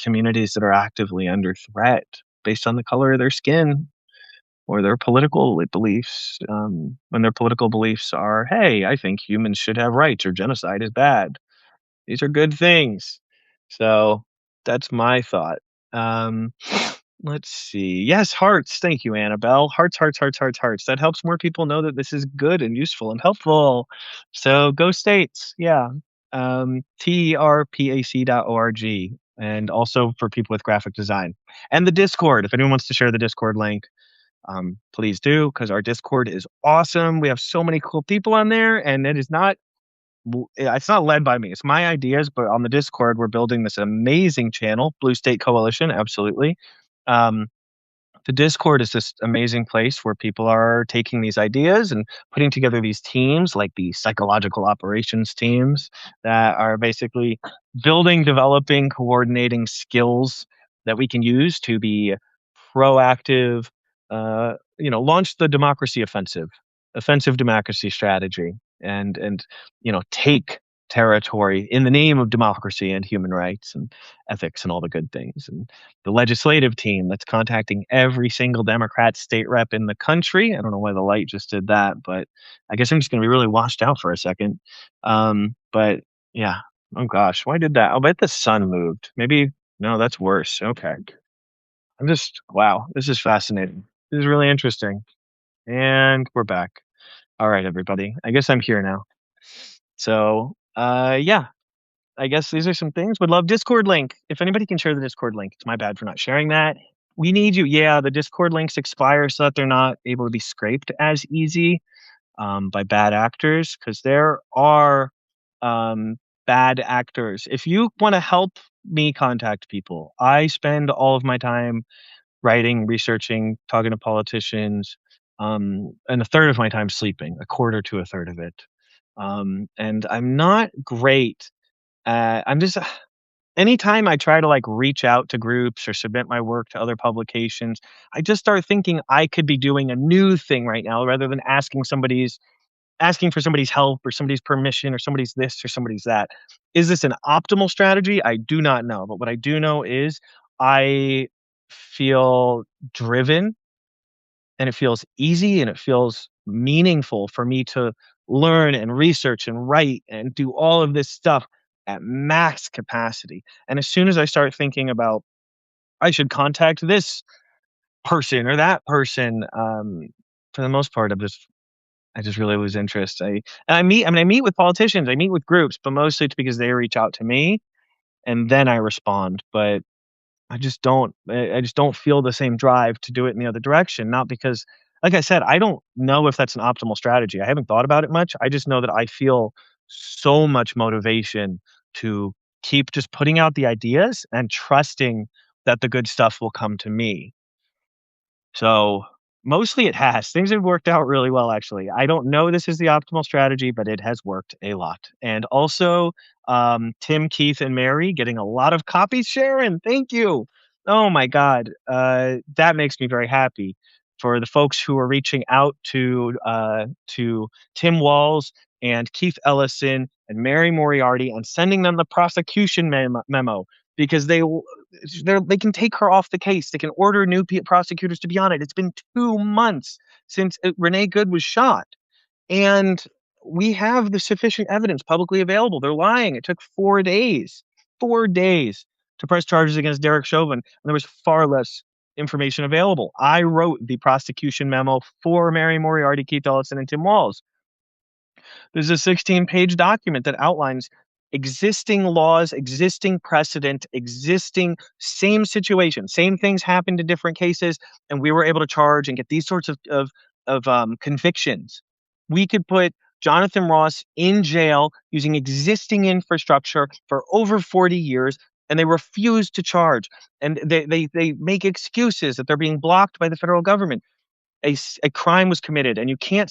communities that are actively under threat based on the color of their skin or their political beliefs. When their political beliefs are, hey, I think humans should have rights or genocide is bad. These are good things. So that's my thought. Um, let's see. Yes, hearts. Thank you, Annabelle. Hearts, hearts, hearts, hearts, hearts. That helps more people know that this is good and useful and helpful. So go states. Yeah. TERPAC.org. And also for people with graphic design. And the Discord. If anyone wants to share the Discord link, please do, because our Discord is awesome. We have so many cool people on there, and it's not led by me. It's my ideas, but on the Discord, we're building this amazing channel, Blue State Coalition. Absolutely. Um, the Discord is this amazing place where people are taking these ideas and putting together these teams, like the psychological operations teams, that are basically building, developing, coordinating skills that we can use to be proactive. Launch the democracy offensive democracy strategy, and take territory in the name of democracy and human rights and ethics and all the good things. And the legislative team that's contacting every single Democrat state rep in the country. I don't know why the light just did that, but I guess I'm just going to be really washed out for a second. But yeah. Oh gosh, why did that? I'll bet the sun moved. Maybe, no, that's worse. Okay. Wow, this is fascinating. This is really interesting. And we're back. All right, everybody. I guess I'm here now. So, yeah, I guess these are some things. Would love Discord link. If anybody can share the Discord link, it's my bad for not sharing that. We need you. Yeah, the Discord links expire so that they're not able to be scraped as easy by bad actors, because there are bad actors. If you want to help me contact people, I spend all of my time writing, researching, talking to politicians, and a third of my time sleeping, a quarter to a third of it. And I'm not great. I'm just anytime I try to like reach out to groups or submit my work to other publications, I just start thinking I could be doing a new thing right now rather than asking for somebody's help or somebody's permission or somebody's this or somebody's that. Is this an optimal strategy? I do not know. But what I do know is I feel driven, and it feels easy, and it feels meaningful for me to learn and research and write and do all of this stuff at max capacity. And as soon as I start thinking about I should contact this person or that person, for the most part, I just really lose interest. I meet with politicians, I meet with groups, but mostly it's because they reach out to me and then I respond. But I just don't feel the same drive to do it in the other direction. Not because like I said, I don't know if that's an optimal strategy. I haven't thought about it much. I just know that I feel so much motivation to keep just putting out the ideas and trusting that the good stuff will come to me. So, mostly it has. Things have worked out really well, actually. I don't know this is the optimal strategy, but it has worked a lot. And also, Tim, Keith, and Mary getting a lot of copies, Sharon, thank you. Oh my god, that makes me very happy. For the folks who are reaching out to Tim Walls and Keith Ellison and Mary Moriarty and sending them the prosecution memo because they can take her off the case. They can order new prosecutors to be on it. It's been 2 months since, Renee Good was shot, and we have the sufficient evidence publicly available. They're lying. It took 4 days, 4 days to press charges against Derek Chauvin, and there was far less information available. I wrote the prosecution memo for Mary Moriarty, Keith Ellison, and Tim Walls. There's a 16-page document that outlines existing laws, existing precedent, existing same situation, same things happened in different cases, and we were able to charge and get these sorts of convictions. We could put Jonathan Ross in jail using existing infrastructure for over 40 years, and they refuse to charge. And they make excuses that they're being blocked by the federal government. A crime was committed, and you can't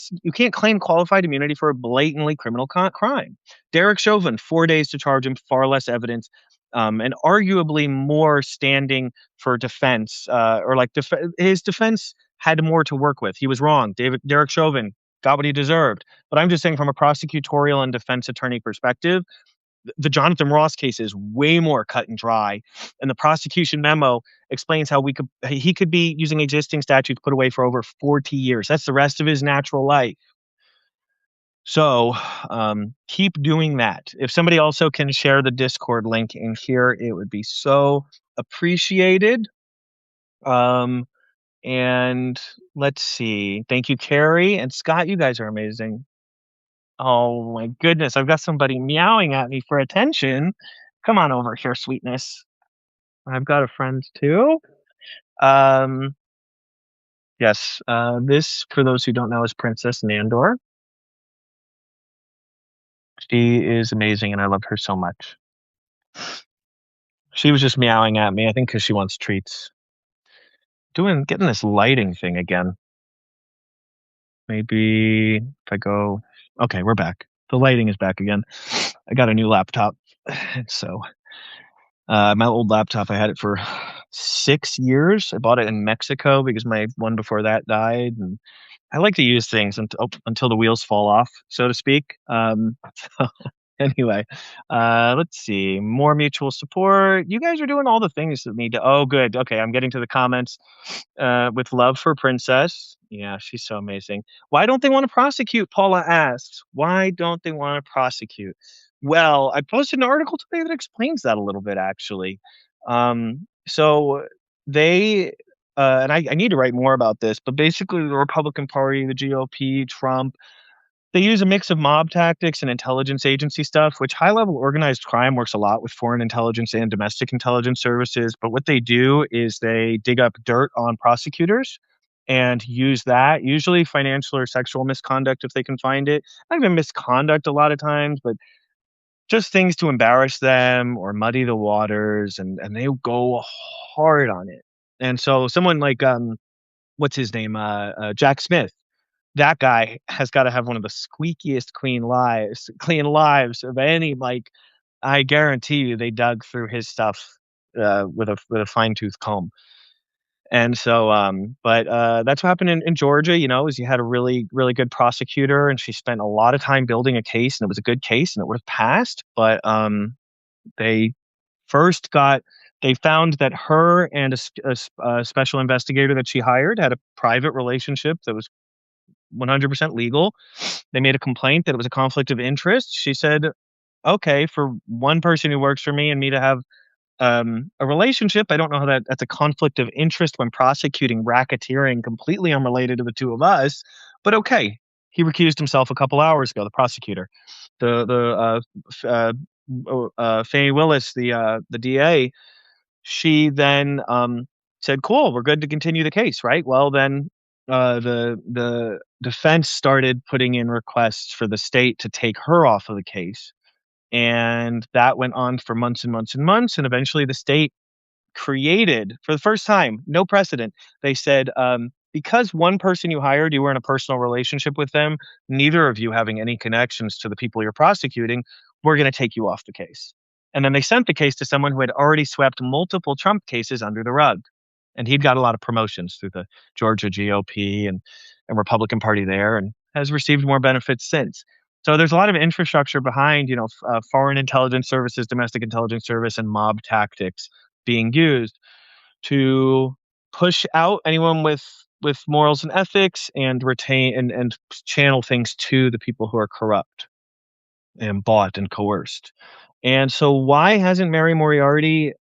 claim qualified immunity for a blatantly criminal crime. Derek Chauvin, 4 days to charge him, far less evidence, and arguably more standing for defense, or like his defense had more to work with. He was wrong. Derek Chauvin got what he deserved. But I'm just saying, from a prosecutorial and defense attorney perspective, the Jonathan Ross case is way more cut and dry, and the prosecution memo explains how he could be using existing statutes put away for over 40 years. That's the rest of his natural life. So, keep doing that. If somebody also can share the Discord link in here, it would be so appreciated. Um, and let's see. Thank you, Carrie and Scott. You guys are amazing. Oh my goodness, I've got somebody meowing at me for attention. Come on over here, sweetness. I've got a friend too. Um, yes, this, for those who don't know, is Princess Nandor. She is amazing, and I love her so much. She was just meowing at me, I think, because she wants treats. Getting this lighting thing again. Maybe if I go. Okay, we're back. The lighting is back again. I got a new laptop, so my old laptop, I had it for 6 years. I bought it in Mexico because my one before that died, and I like to use things until the wheels fall off, so to speak. Anyway, let's see. More mutual support. You guys are doing all the things that need to. Oh, good. Okay, I'm getting to the comments. With love for Princess. Yeah, she's so amazing. Why don't they want to prosecute? Paula asks. Why don't they want to prosecute? Well, I posted an article today that explains that a little bit, actually. So they, and I need to write more about this, but basically the Republican Party, the GOP, Trump, they use a mix of mob tactics and intelligence agency stuff, which high level organized crime works a lot with foreign intelligence and domestic intelligence services. But what they do is they dig up dirt on prosecutors and use that, usually financial or sexual misconduct if they can find it. Not even misconduct a lot of times, but just things to embarrass them or muddy the waters, and they go hard on it. And so someone like what's his name? Jack Smith, that guy has gotta have one of the squeakiest clean lives of any, like, I guarantee you they dug through his stuff, with a fine-tooth comb. And so, that's what happened in Georgia, is you had a really, really good prosecutor, and she spent a lot of time building a case, and it was a good case, and it would've passed, but, they first got they found that her and a special investigator that she hired had a private relationship that was 100% legal. They made a complaint that it was a conflict of interest. She said, "Okay, for one person who works for me and me to have a relationship, I don't know how that's a conflict of interest when prosecuting racketeering completely unrelated to the two of us, but okay." He recused himself a couple hours ago, the prosecutor. Fay Willis, the DA, she then said, "Cool, we're good to continue the case, right? Well, then the defense started putting in requests for the state to take her off of the case, and that went on for months and months and months, and eventually the state created, for the first time, no precedent. They said, because one person you hired, you were in a personal relationship with them, neither of you having any connections to the people you're prosecuting, we're going to take you off the case. And then they sent the case to someone who had already swept multiple Trump cases under the rug. And he'd got a lot of promotions through the Georgia GOP and Republican Party there, and has received more benefits since. So there's a lot of infrastructure behind, foreign intelligence services, domestic intelligence service, and mob tactics being used to push out anyone with morals and ethics, and retain and channel things to the people who are corrupt and bought and coerced. And so why hasn't Mary Moriarty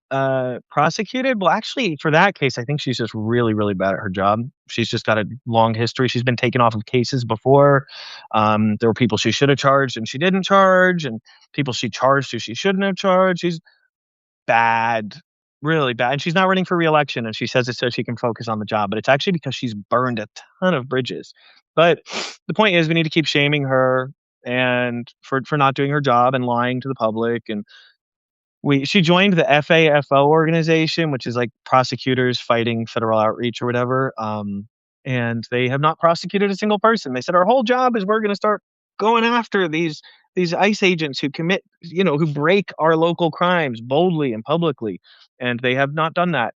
prosecuted? Well, actually, for that case, I think she's just really, really bad at her job. She's just got a long history. She's been taken off of cases before. There were people she should have charged and she didn't charge, and people she charged who she shouldn't have charged. She's bad, really bad. And she's not running for reelection, and she says it so she can focus on the job, but it's actually because she's burned a ton of bridges. But the point is, we need to keep shaming her and for not doing her job and lying to the public. And she joined the FAFO organization, which is like prosecutors fighting federal outreach or whatever. And they have not prosecuted a single person. They said our whole job is we're going to start going after these ICE agents who commit, who break our local crimes boldly and publicly, and they have not done that.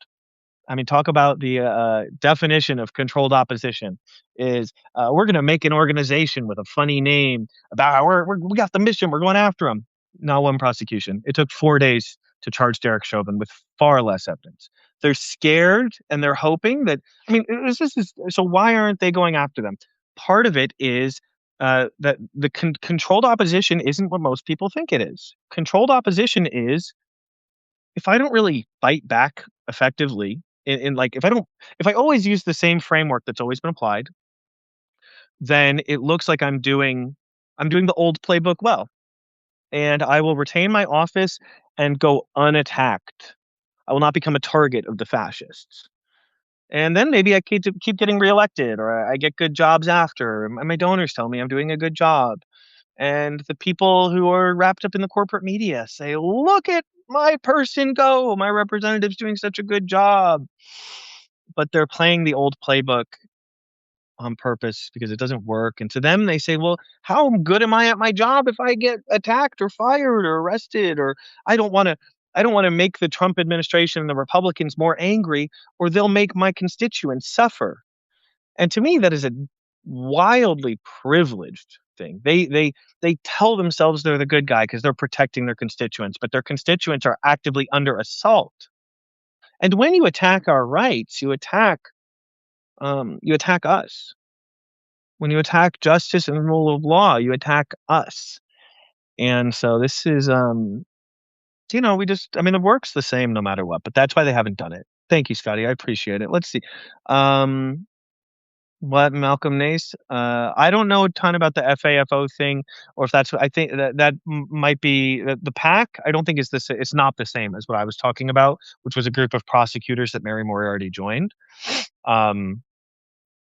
I mean, talk about the definition of controlled opposition is, we're going to make an organization with a funny name about how we got the mission. We're going after them. Not one prosecution. It took 4 days to charge Derek Chauvin with far less evidence. They're scared and they're hoping that, I mean, so why aren't they going after them? Part of it is that the controlled opposition isn't what most people think it is. Controlled opposition is, if I don't really fight back effectively, in like if I always use the same framework that's always been applied, then it looks like I'm doing the old playbook well, and I will retain my office and go unattacked. I will not become a target of the fascists. And then maybe I keep getting reelected, or I get good jobs after, and my donors tell me I'm doing a good job. And the people who are wrapped up in the corporate media say, look at my person go. My representative's doing such a good job. But they're playing the old playbook on purpose because it doesn't work. And to them, they say, well, how good am I at my job if I get attacked or fired or arrested? Or I don't want to. I don't want to make the Trump administration and the Republicans more angry, or they'll make my constituents suffer. And to me, that is a wildly privileged thing. They tell themselves they're the good guy because they're protecting their constituents, but their constituents are actively under assault. And when you attack our rights, you attack us. When you attack justice and the rule of law, you attack us. And so this is, we just, I mean, it works the same no matter what, but that's why they haven't done it. Thank you, Scotty. I appreciate it. Let's see. What Malcolm Nace? I don't know a ton about the FAFO thing, or if that's what I think might be the PAC. I don't think it's this. It's not the same as what I was talking about, which was a group of prosecutors that Mary Moriarty joined.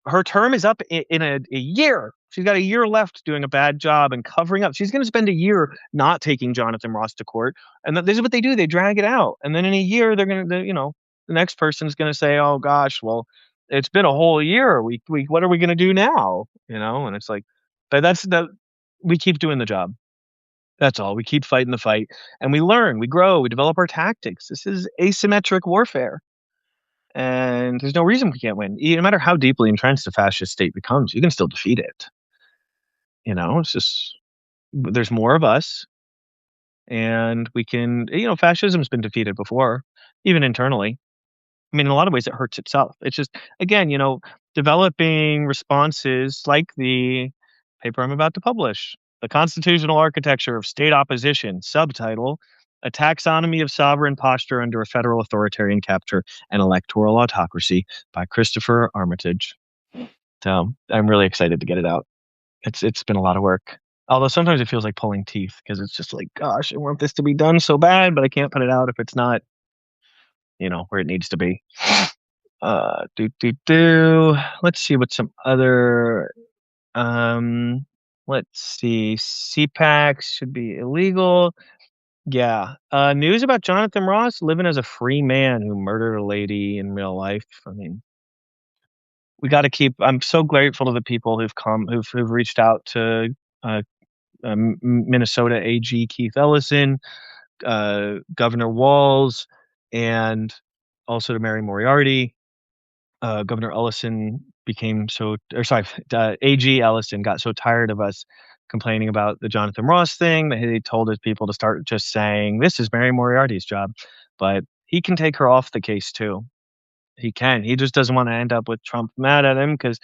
Her term is up in a year. She's got a year left doing a bad job and covering up. She's going to spend a year not taking Jonathan Ross to court, and this is what they do. They drag it out, and then in a year they're going to, the next person's going to say, "Oh gosh, well, it's been a whole year. We what are we going to do now?" And it's like, but we keep doing the job. That's all. We keep fighting the fight, and we learn, we grow, we develop our tactics. This is asymmetric warfare, and there's no reason we can't win. No matter how deeply entrenched a fascist state becomes, you can still defeat it. It's just there's more of us, and we can. Fascism's been defeated before, even internally. I mean, in a lot of ways, it hurts itself. It's just, again, developing responses like the paper I'm about to publish, The Constitutional Architecture of State Opposition, subtitle, A Taxonomy of Sovereign Posture Under a Federal Authoritarian Capture and Electoral Autocracy by Christopher Armitage. So I'm really excited to get it out. It's been a lot of work. Although sometimes it feels like pulling teeth because it's just like, gosh, I want this to be done so bad, but I can't put it out if it's not where it needs to be. Do. Let's see what some other um let's see. CPACs should be illegal. Yeah. News about Jonathan Ross living as a free man who murdered a lady in real life. I mean, we got to keep. I'm so grateful to the people who've reached out to uh, Minnesota AG Keith Ellison, Governor Walz, and also to Mary Moriarty. Governor Ellison became so, or sorry, AG Ellison got so tired of us complaining about the Jonathan Ross thing that he told his people to start just saying, "This is Mary Moriarty's job," but he can take her off the case too. He can. He just doesn't want to end up with Trump mad at him because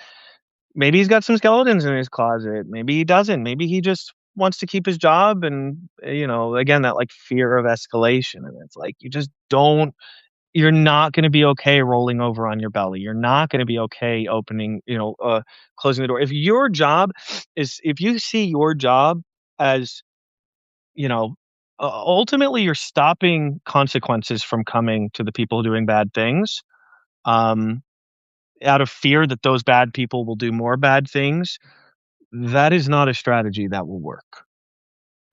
maybe he's got some skeletons in his closet. Maybe he doesn't. Maybe he just wants to keep his job and again that like fear of escalation, and it's like you just don't you're not going to be okay rolling over on your belly. You're not going to be okay opening, closing the door. If you see your job as, you know, ultimately you're stopping consequences from coming to the people doing bad things, um, out of fear that those bad people will do more bad things. That is not a strategy that will work.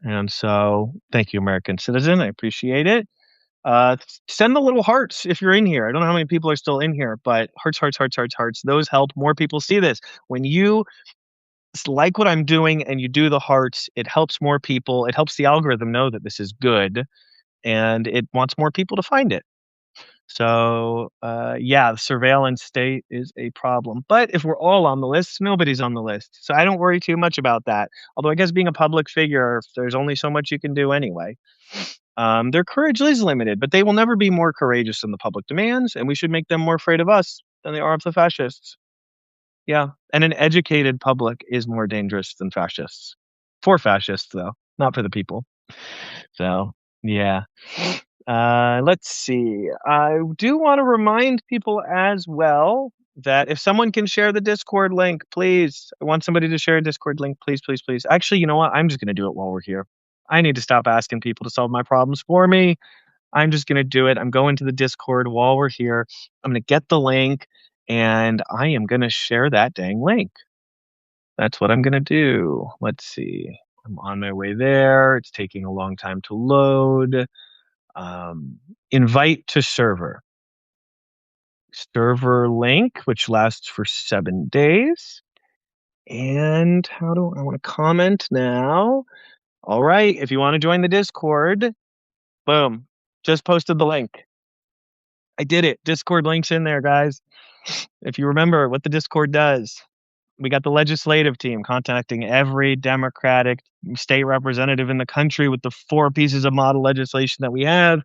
And so, thank you, American citizen. I appreciate it. Send the little hearts if you're in here. I don't know how many people are still in here, but hearts, hearts, hearts, hearts, hearts. Those help more people see this. When you like what I'm doing and you do the hearts, it helps more people. It helps the algorithm know that this is good and it wants more people to find it. So, yeah, the surveillance state is a problem. But if we're all on the list, nobody's on the list. So I don't worry too much about that. Although I guess being a public figure, there's only so much you can do anyway. Their courage is limited, but they will never be more courageous than the public demands, and we should make them more afraid of us than they are of the fascists. Yeah, and an educated public is more dangerous than fascists. For fascists, though, not for the people. So, yeah. Let's see. I do want to remind people as well that if someone can share the Discord link, please. I want somebody to share a Discord link, please, please, please. Actually, you know what? I'm just going to do it while we're here. I need to stop asking people to solve my problems for me. I'm just going to do it. I'm going to the Discord while we're here. I'm going to get the link and I am going to share that dang link. That's what I'm going to do. Let's see. I'm on my way there. It's taking a long time to load. Invite to server. Server link, which lasts for 7 days. And how do I want to comment now? All right. If you want to join the Discord, boom, just posted the link. I did it. Discord links in there, guys. If you remember what the Discord does, we got the legislative team contacting every Democratic state representative in the country with the 4 pieces of model legislation that we have.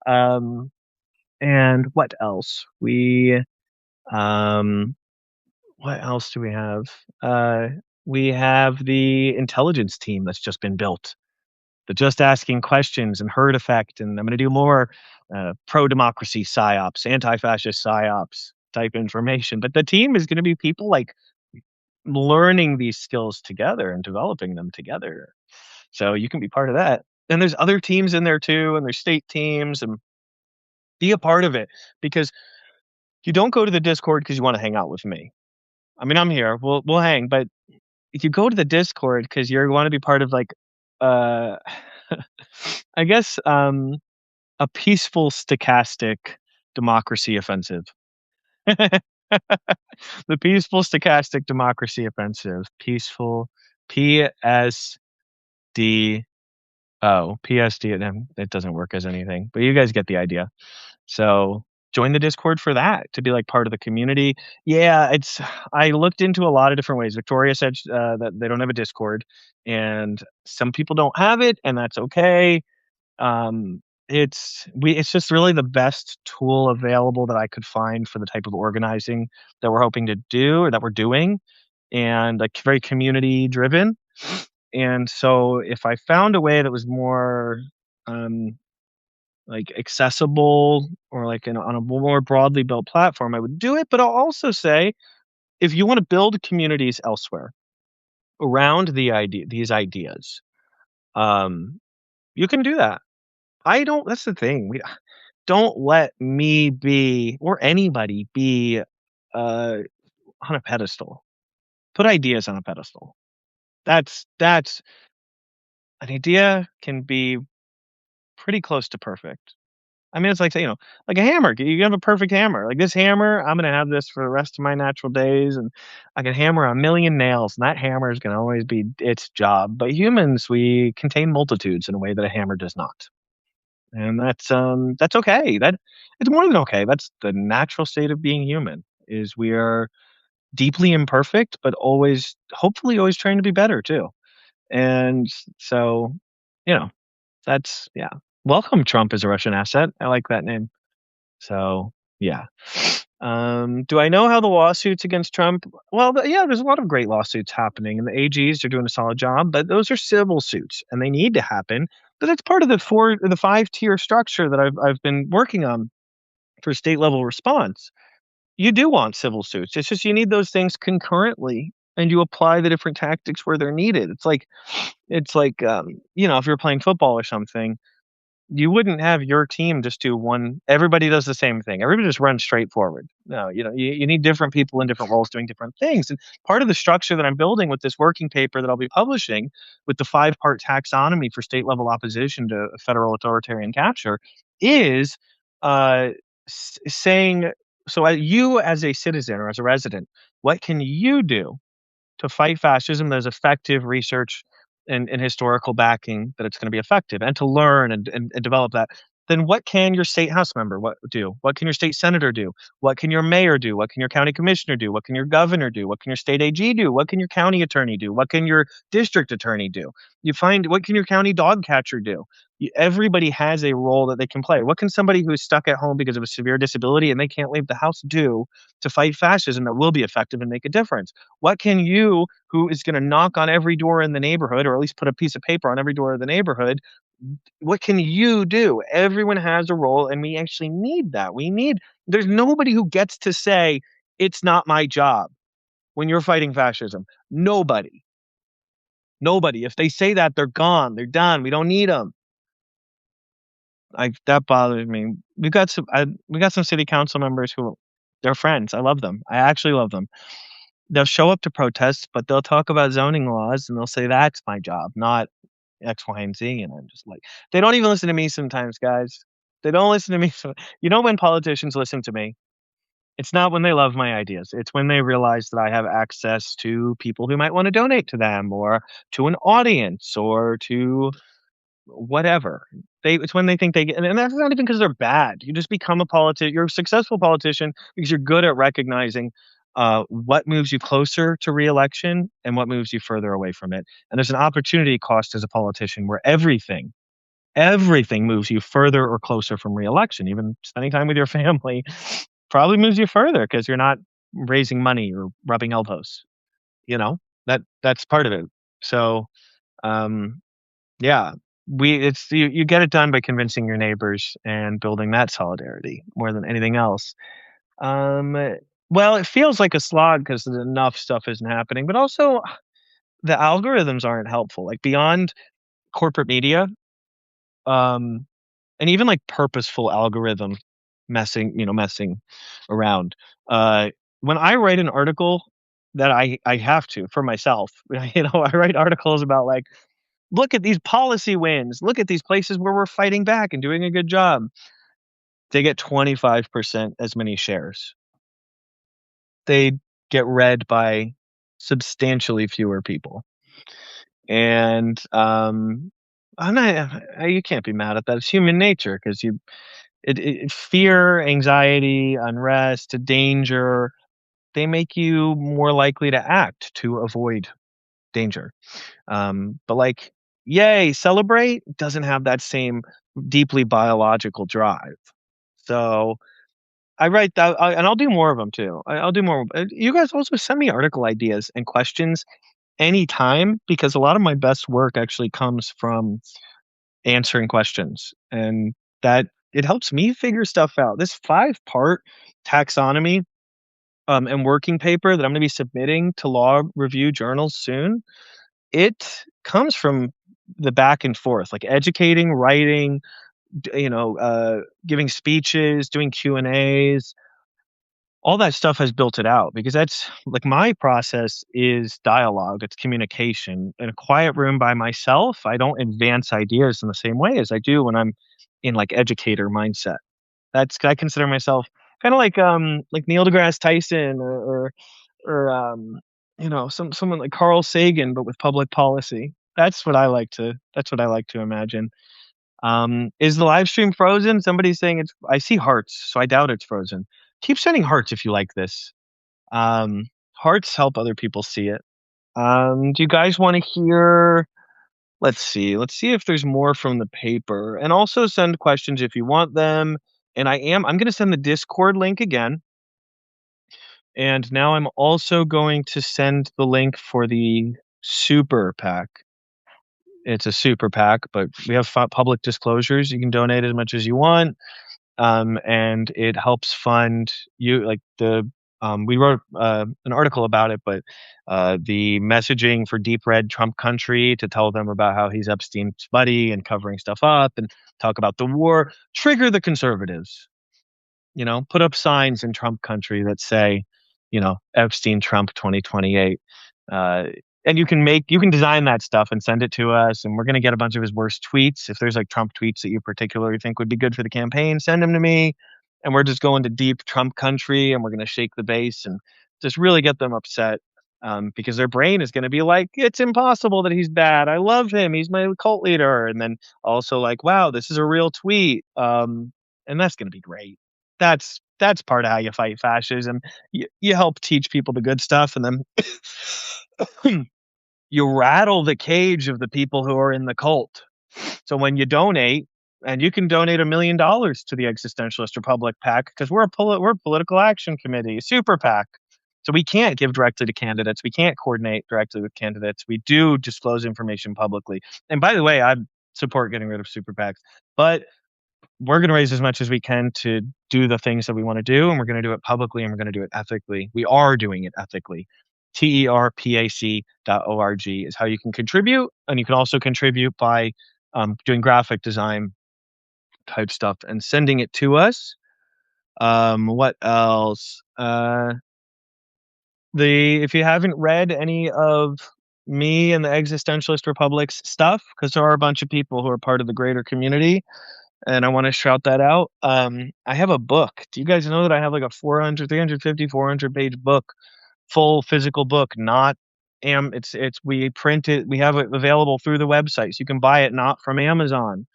And what else? What else do we have? We have the intelligence team that's just been built. The just asking questions and herd effect, and I'm going to do more pro-democracy psyops, anti-fascist psyops type information. But the team is going to be people like learning these skills together and developing them together. So you can be part of that. And there's other teams in there too, and there's state teams, and be a part of it because you don't go to the Discord because you want to hang out with me. I mean, I'm here. We'll hang, but if you go to the Discord because you want to be part of like, uh, I guess, a peaceful stochastic democracy offensive. The peaceful stochastic democracy offensive. Peaceful PSD. Oh, PSD. It doesn't work as anything, but you guys get the idea. So join the Discord for that to be like part of the community. Yeah, I looked into a lot of different ways. Victoria said that they don't have a Discord, and some people don't have it, and that's okay. It's just really the best tool available that I could find for the type of organizing that we're hoping to do or that we're doing, and like very community driven. And so if I found a way that was more like accessible or like on a more broadly built platform, I would do it. But I'll also say, if you want to build communities elsewhere around these ideas, um, you can do that. I don't. That's the thing. don't let me be or anybody be on a pedestal. Put ideas on a pedestal. That's an idea can be pretty close to perfect. I mean, it's like, like a hammer. You have a perfect hammer. Like this hammer, I'm gonna have this for the rest of my natural days, and I can hammer a million nails, and that hammer is gonna always be its job. But humans, we contain multitudes in a way that a hammer does not. And that's okay. It's more than okay. That's the natural state of being human, is we are deeply imperfect, but always hopefully always trying to be better too. And so, you know, that's yeah. Welcome Trump as a Russian asset. I like that name. So, yeah. Do I know how the lawsuits against Trump? Well, yeah, there's a lot of great lawsuits happening, and the AGs are doing a solid job, but those are civil suits, and they need to happen. But it's part of the 5-tier structure that I've been working on for state level response. You do want civil suits. It's just you need those things concurrently, and you apply the different tactics where they're needed. If you're playing football or something, you wouldn't have your team just do one everybody does the same thing. Everybody just runs straight forward. No, you need different people in different roles doing different things. And part of the structure that I'm building with this working paper that I'll be publishing with the 5-part taxonomy for state level opposition to federal authoritarian capture is saying, so you as a citizen or as a resident, what can you do to fight fascism that is effective research and historical backing that it's going to be effective and to learn and develop that, then what can your state house member do? What can your state senator do? What can your mayor do? What can your county commissioner do? What can your governor do? What can your state AG do? What can your county attorney do? What can your district attorney do? What can your county dog catcher do? Everybody has a role that they can play. What can somebody who is stuck at home because of a severe disability and they can't leave the house do to fight fascism that will be effective and make a difference? What can you, who is going to knock on every door in the neighborhood, or at least put a piece of paper on every door of the neighborhood, what can you do? Everyone has a role, and we actually need that. There's nobody who gets to say, it's not my job when you're fighting fascism. Nobody. Nobody. If they say that, they're gone. They're done. We don't need them. That bothers me. We got some city council members who they're friends. I love them. I actually love them. They'll show up to protests, but they'll talk about zoning laws and they'll say that's my job, not X, Y, and Z. And I'm just like, they don't even listen to me sometimes, guys. They don't listen to me. When politicians listen to me, it's not when they love my ideas. It's when they realize that I have access to people who might want to donate to them or to an audience or to whatever. It's when they think they get, and that's not even because they're bad. You just become a politician. You're a successful politician because you're good at recognizing what moves you closer to reelection and what moves you further away from it. And there's an opportunity cost as a politician where everything moves you further or closer from reelection. Even spending time with your family probably moves you further because you're not raising money or rubbing elbows. You know, that's part of it. So, um, yeah, you get it done by convincing your neighbors and building that solidarity more than anything else. Um, well, it feels like a slog because enough stuff isn't happening, but also the algorithms aren't helpful. Like beyond corporate media, um, and even like purposeful algorithm messing around. Uh, when I write an article that I have to for myself, I write articles about like, look at these policy wins. Look at these places where we're fighting back and doing a good job. They get 25% as many shares. They get read by substantially fewer people. And you can't be mad at that. It's human nature because fear, anxiety, unrest, danger, they make you more likely to act to avoid danger. But like, yay, celebrate doesn't have that same deeply biological drive. So I write that, and I'll do more of them too. I'll do more. You guys also send me article ideas and questions anytime because a lot of my best work actually comes from answering questions, and that it helps me figure stuff out. This 5-part taxonomy and working paper that I'm going to be submitting to law review journals soon, it comes from the back and forth, like educating, writing, giving speeches, doing Q&As. All that stuff has built it out because that's like my process is dialogue, it's communication. In a quiet room by myself, I don't advance ideas in the same way as I do when I'm in like educator mindset. That's I consider myself kind of like Neil deGrasse Tyson or someone like Carl Sagan but with public policy. That's what I like to imagine. Is the live stream frozen? Somebody's saying it's I see hearts, so I doubt it's frozen. Keep sending hearts if you like this. Um, Hearts help other people see it. Do you guys want to hear? Let's see. Let's see if there's more from the paper. And also send questions if you want them. And I'm going to send the Discord link again. And now I'm also going to send the link for the super PAC. It's a super PAC, but we have public disclosures. You can donate as much as you want. And it helps fund you like the we wrote an article about it, but the messaging for deep red Trump country to tell them about how he's Epstein's buddy and covering stuff up and talk about the war, trigger the conservatives, put up signs in Trump country that say, Epstein Trump 2028. Uh, and you can design that stuff and send it to us. And we're going to get a bunch of his worst tweets. If there's like Trump tweets that you particularly think would be good for the campaign, send them to me. And we're just going to deep Trump country and we're going to shake the base and just really get them upset. Because their brain is going to be like, it's impossible that he's bad. I love him. He's my cult leader. And then also like, wow, this is a real tweet. And that's going to be great. That's part of how you fight fascism. You help teach people the good stuff, and then you rattle the cage of the people who are in the cult. So when you donate, and you can donate $1 million to the Existentialist Republic PAC because we're a political action committee, super PAC. So we can't give directly to candidates. We can't coordinate directly with candidates. We do disclose information publicly. And by the way, I support getting rid of super PACs, but we're going to raise as much as we can to do the things that we want to do, and we're going to do it publicly, and we're going to do it ethically. We are doing it ethically. terpac.org is how you can contribute, and you can also contribute by doing graphic design type stuff and sending it to us. What else? If you haven't read any of me and the Existentialist Republic's stuff, because there are a bunch of people who are part of the greater community, and I want to shout that out. I have a book. Do you guys know that I have like a 400 page book, full physical book, not we print it, we have it available through the website. So you can buy it not from Amazon.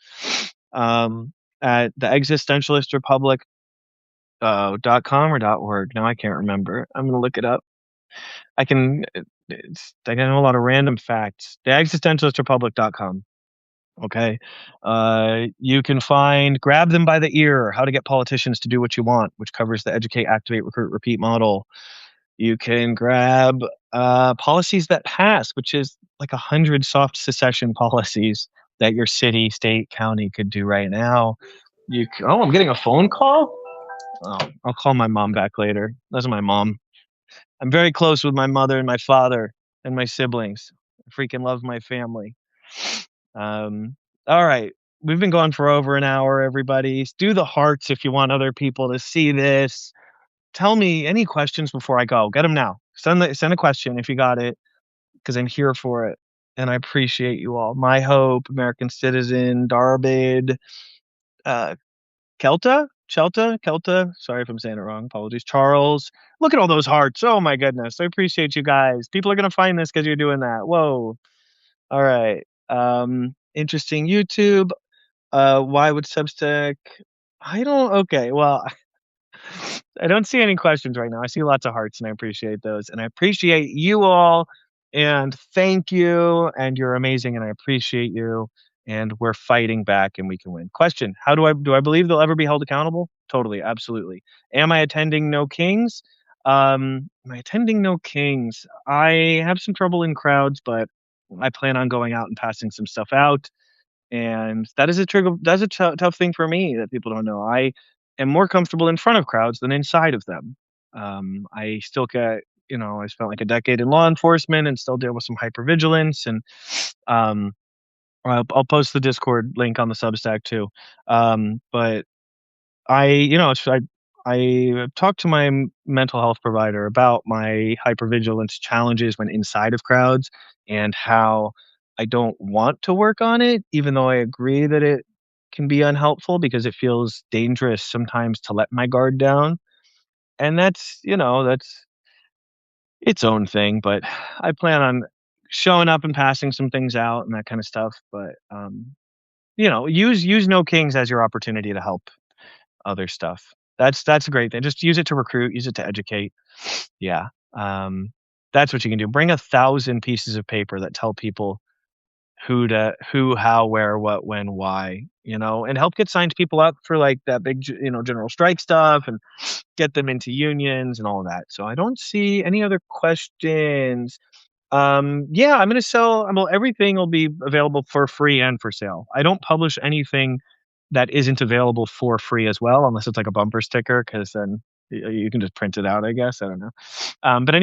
At the Existentialist Republic .com or .org. Now I can't remember. I'm gonna look it up. I know a lot of random facts. The existentialistrepublic.com. Okay. You can grab them by the ear, how to get politicians to do what you want, which covers the educate, activate, recruit, repeat model. You can grab policies that pass, which is like 100 soft secession policies that your city, state, county could do right now. I'm getting a phone call. Oh, I'll call my mom back later. That's my mom. I'm very close with my mother and my father and my siblings. I freaking love my family. All right. We've been going for over an hour, everybody. Do the hearts if you want other people to see this. Tell me any questions before I go. Get them now. Send a question if you got it, because I'm here for it. And I appreciate you all. My Hope, American Citizen, Darbid, Kelta. Sorry if I'm saying it wrong. Apologies. Charles. Look at all those hearts. Oh my goodness. I appreciate you guys. People are going to find this because you're doing that. Whoa. All right. Interesting YouTube. Why would Substack? Okay. Well, I don't see any questions right now. I see lots of hearts and I appreciate those. And I appreciate you all. And thank you. And you're amazing. And I appreciate you. And we're fighting back and we can win. Question. Do I believe they'll ever be held accountable? Totally. Absolutely. Am I attending No Kings? Am I attending No Kings? I have some trouble in crowds, but I plan on going out and passing some stuff out. And that is that's a tough thing for me that people don't know. I am more comfortable in front of crowds than inside of them. I still I spent like a decade in law enforcement and still deal with some hypervigilance and I'll post the Discord link on the Substack too. But I talked to my mental health provider about my hypervigilance challenges when inside of crowds and how I don't want to work on it, even though I agree that it can be unhelpful because it feels dangerous sometimes to let my guard down. And that's its own thing, but I plan on showing up and passing some things out and that kind of stuff. But use No Kings as your opportunity to help other stuff. That's a great thing. Just use it to recruit, use it to educate. Yeah. Um, that's what you can do. Bring 1,000 pieces of paper that tell people who, how, where, what, when, why, and help get signed people up for like that big, general strike stuff and get them into unions and all of that. So I don't see any other questions. Yeah, I'm gonna sell. Well, everything will be available for free and for sale. I don't publish anything that isn't available for free as well, unless it's like a bumper sticker, because then you can just print it out. I guess I don't know. But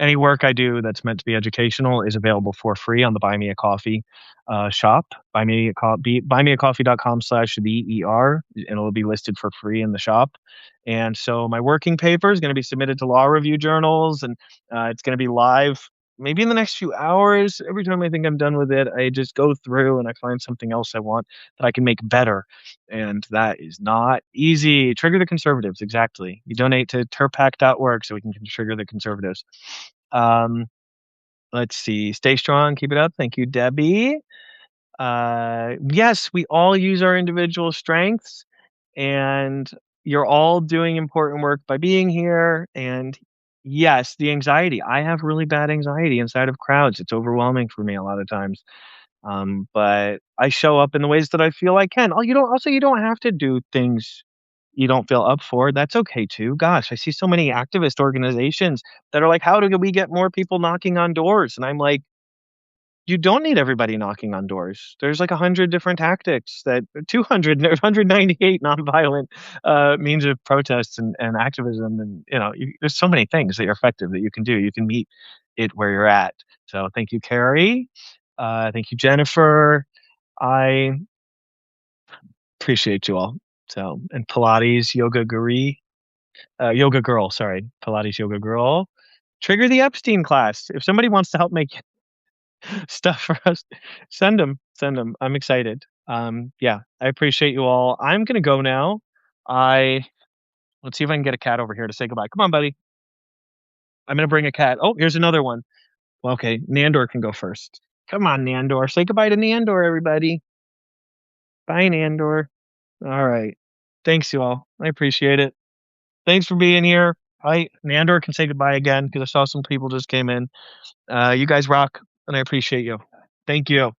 any work I do that's meant to be educational is available for free on the Buy Me a Coffee shop. Buymeacoffee.com/BER, and it'll be listed for free in the shop. And so my working paper is going to be submitted to law review journals, and it's going to be live maybe in the next few hours. Every time I think I'm done with it, I just go through and I find something else I want that I can make better. And that is not easy. Trigger the conservatives. Exactly. You donate to terpac.org so we can trigger the conservatives. Um, let's see. Stay strong. Keep it up. Thank you, Debbie. Yes, we all use our individual strengths, and you're all doing important work by being here. And yes, the anxiety. I have really bad anxiety inside of crowds. It's overwhelming for me a lot of times. But I show up in the ways that I feel I can. You don't have to do things you don't feel up for. That's okay too. Gosh, I see so many activist organizations that are like, how do we get more people knocking on doors? And I'm like, you don't need everybody knocking on doors. There's like 100 different tactics, that 200, 198 nonviolent means of protests and activism. And, there's so many things that are effective that you can do. You can meet it where you're at. So thank you, Carrie. Thank you, Jennifer. I appreciate you all. So, and Pilates, yoga girl, sorry, Pilates yoga girl. Trigger the Epstein class. If somebody wants to help make stuff for us, send them. I'm excited. Yeah, I appreciate you all. I'm gonna go now. I Let's see if I can get a cat over here to say goodbye. Come on, buddy. I'm gonna bring a cat. Oh, here's another one. Well, okay, Nandor can go first. Come on, Nandor. Say goodbye to Nandor, everybody. Bye, Nandor. All right. Thanks, you all. I appreciate it. Thanks for being here. Nandor can say goodbye again because I saw some people just came in. You guys rock, and I appreciate you. Thank you.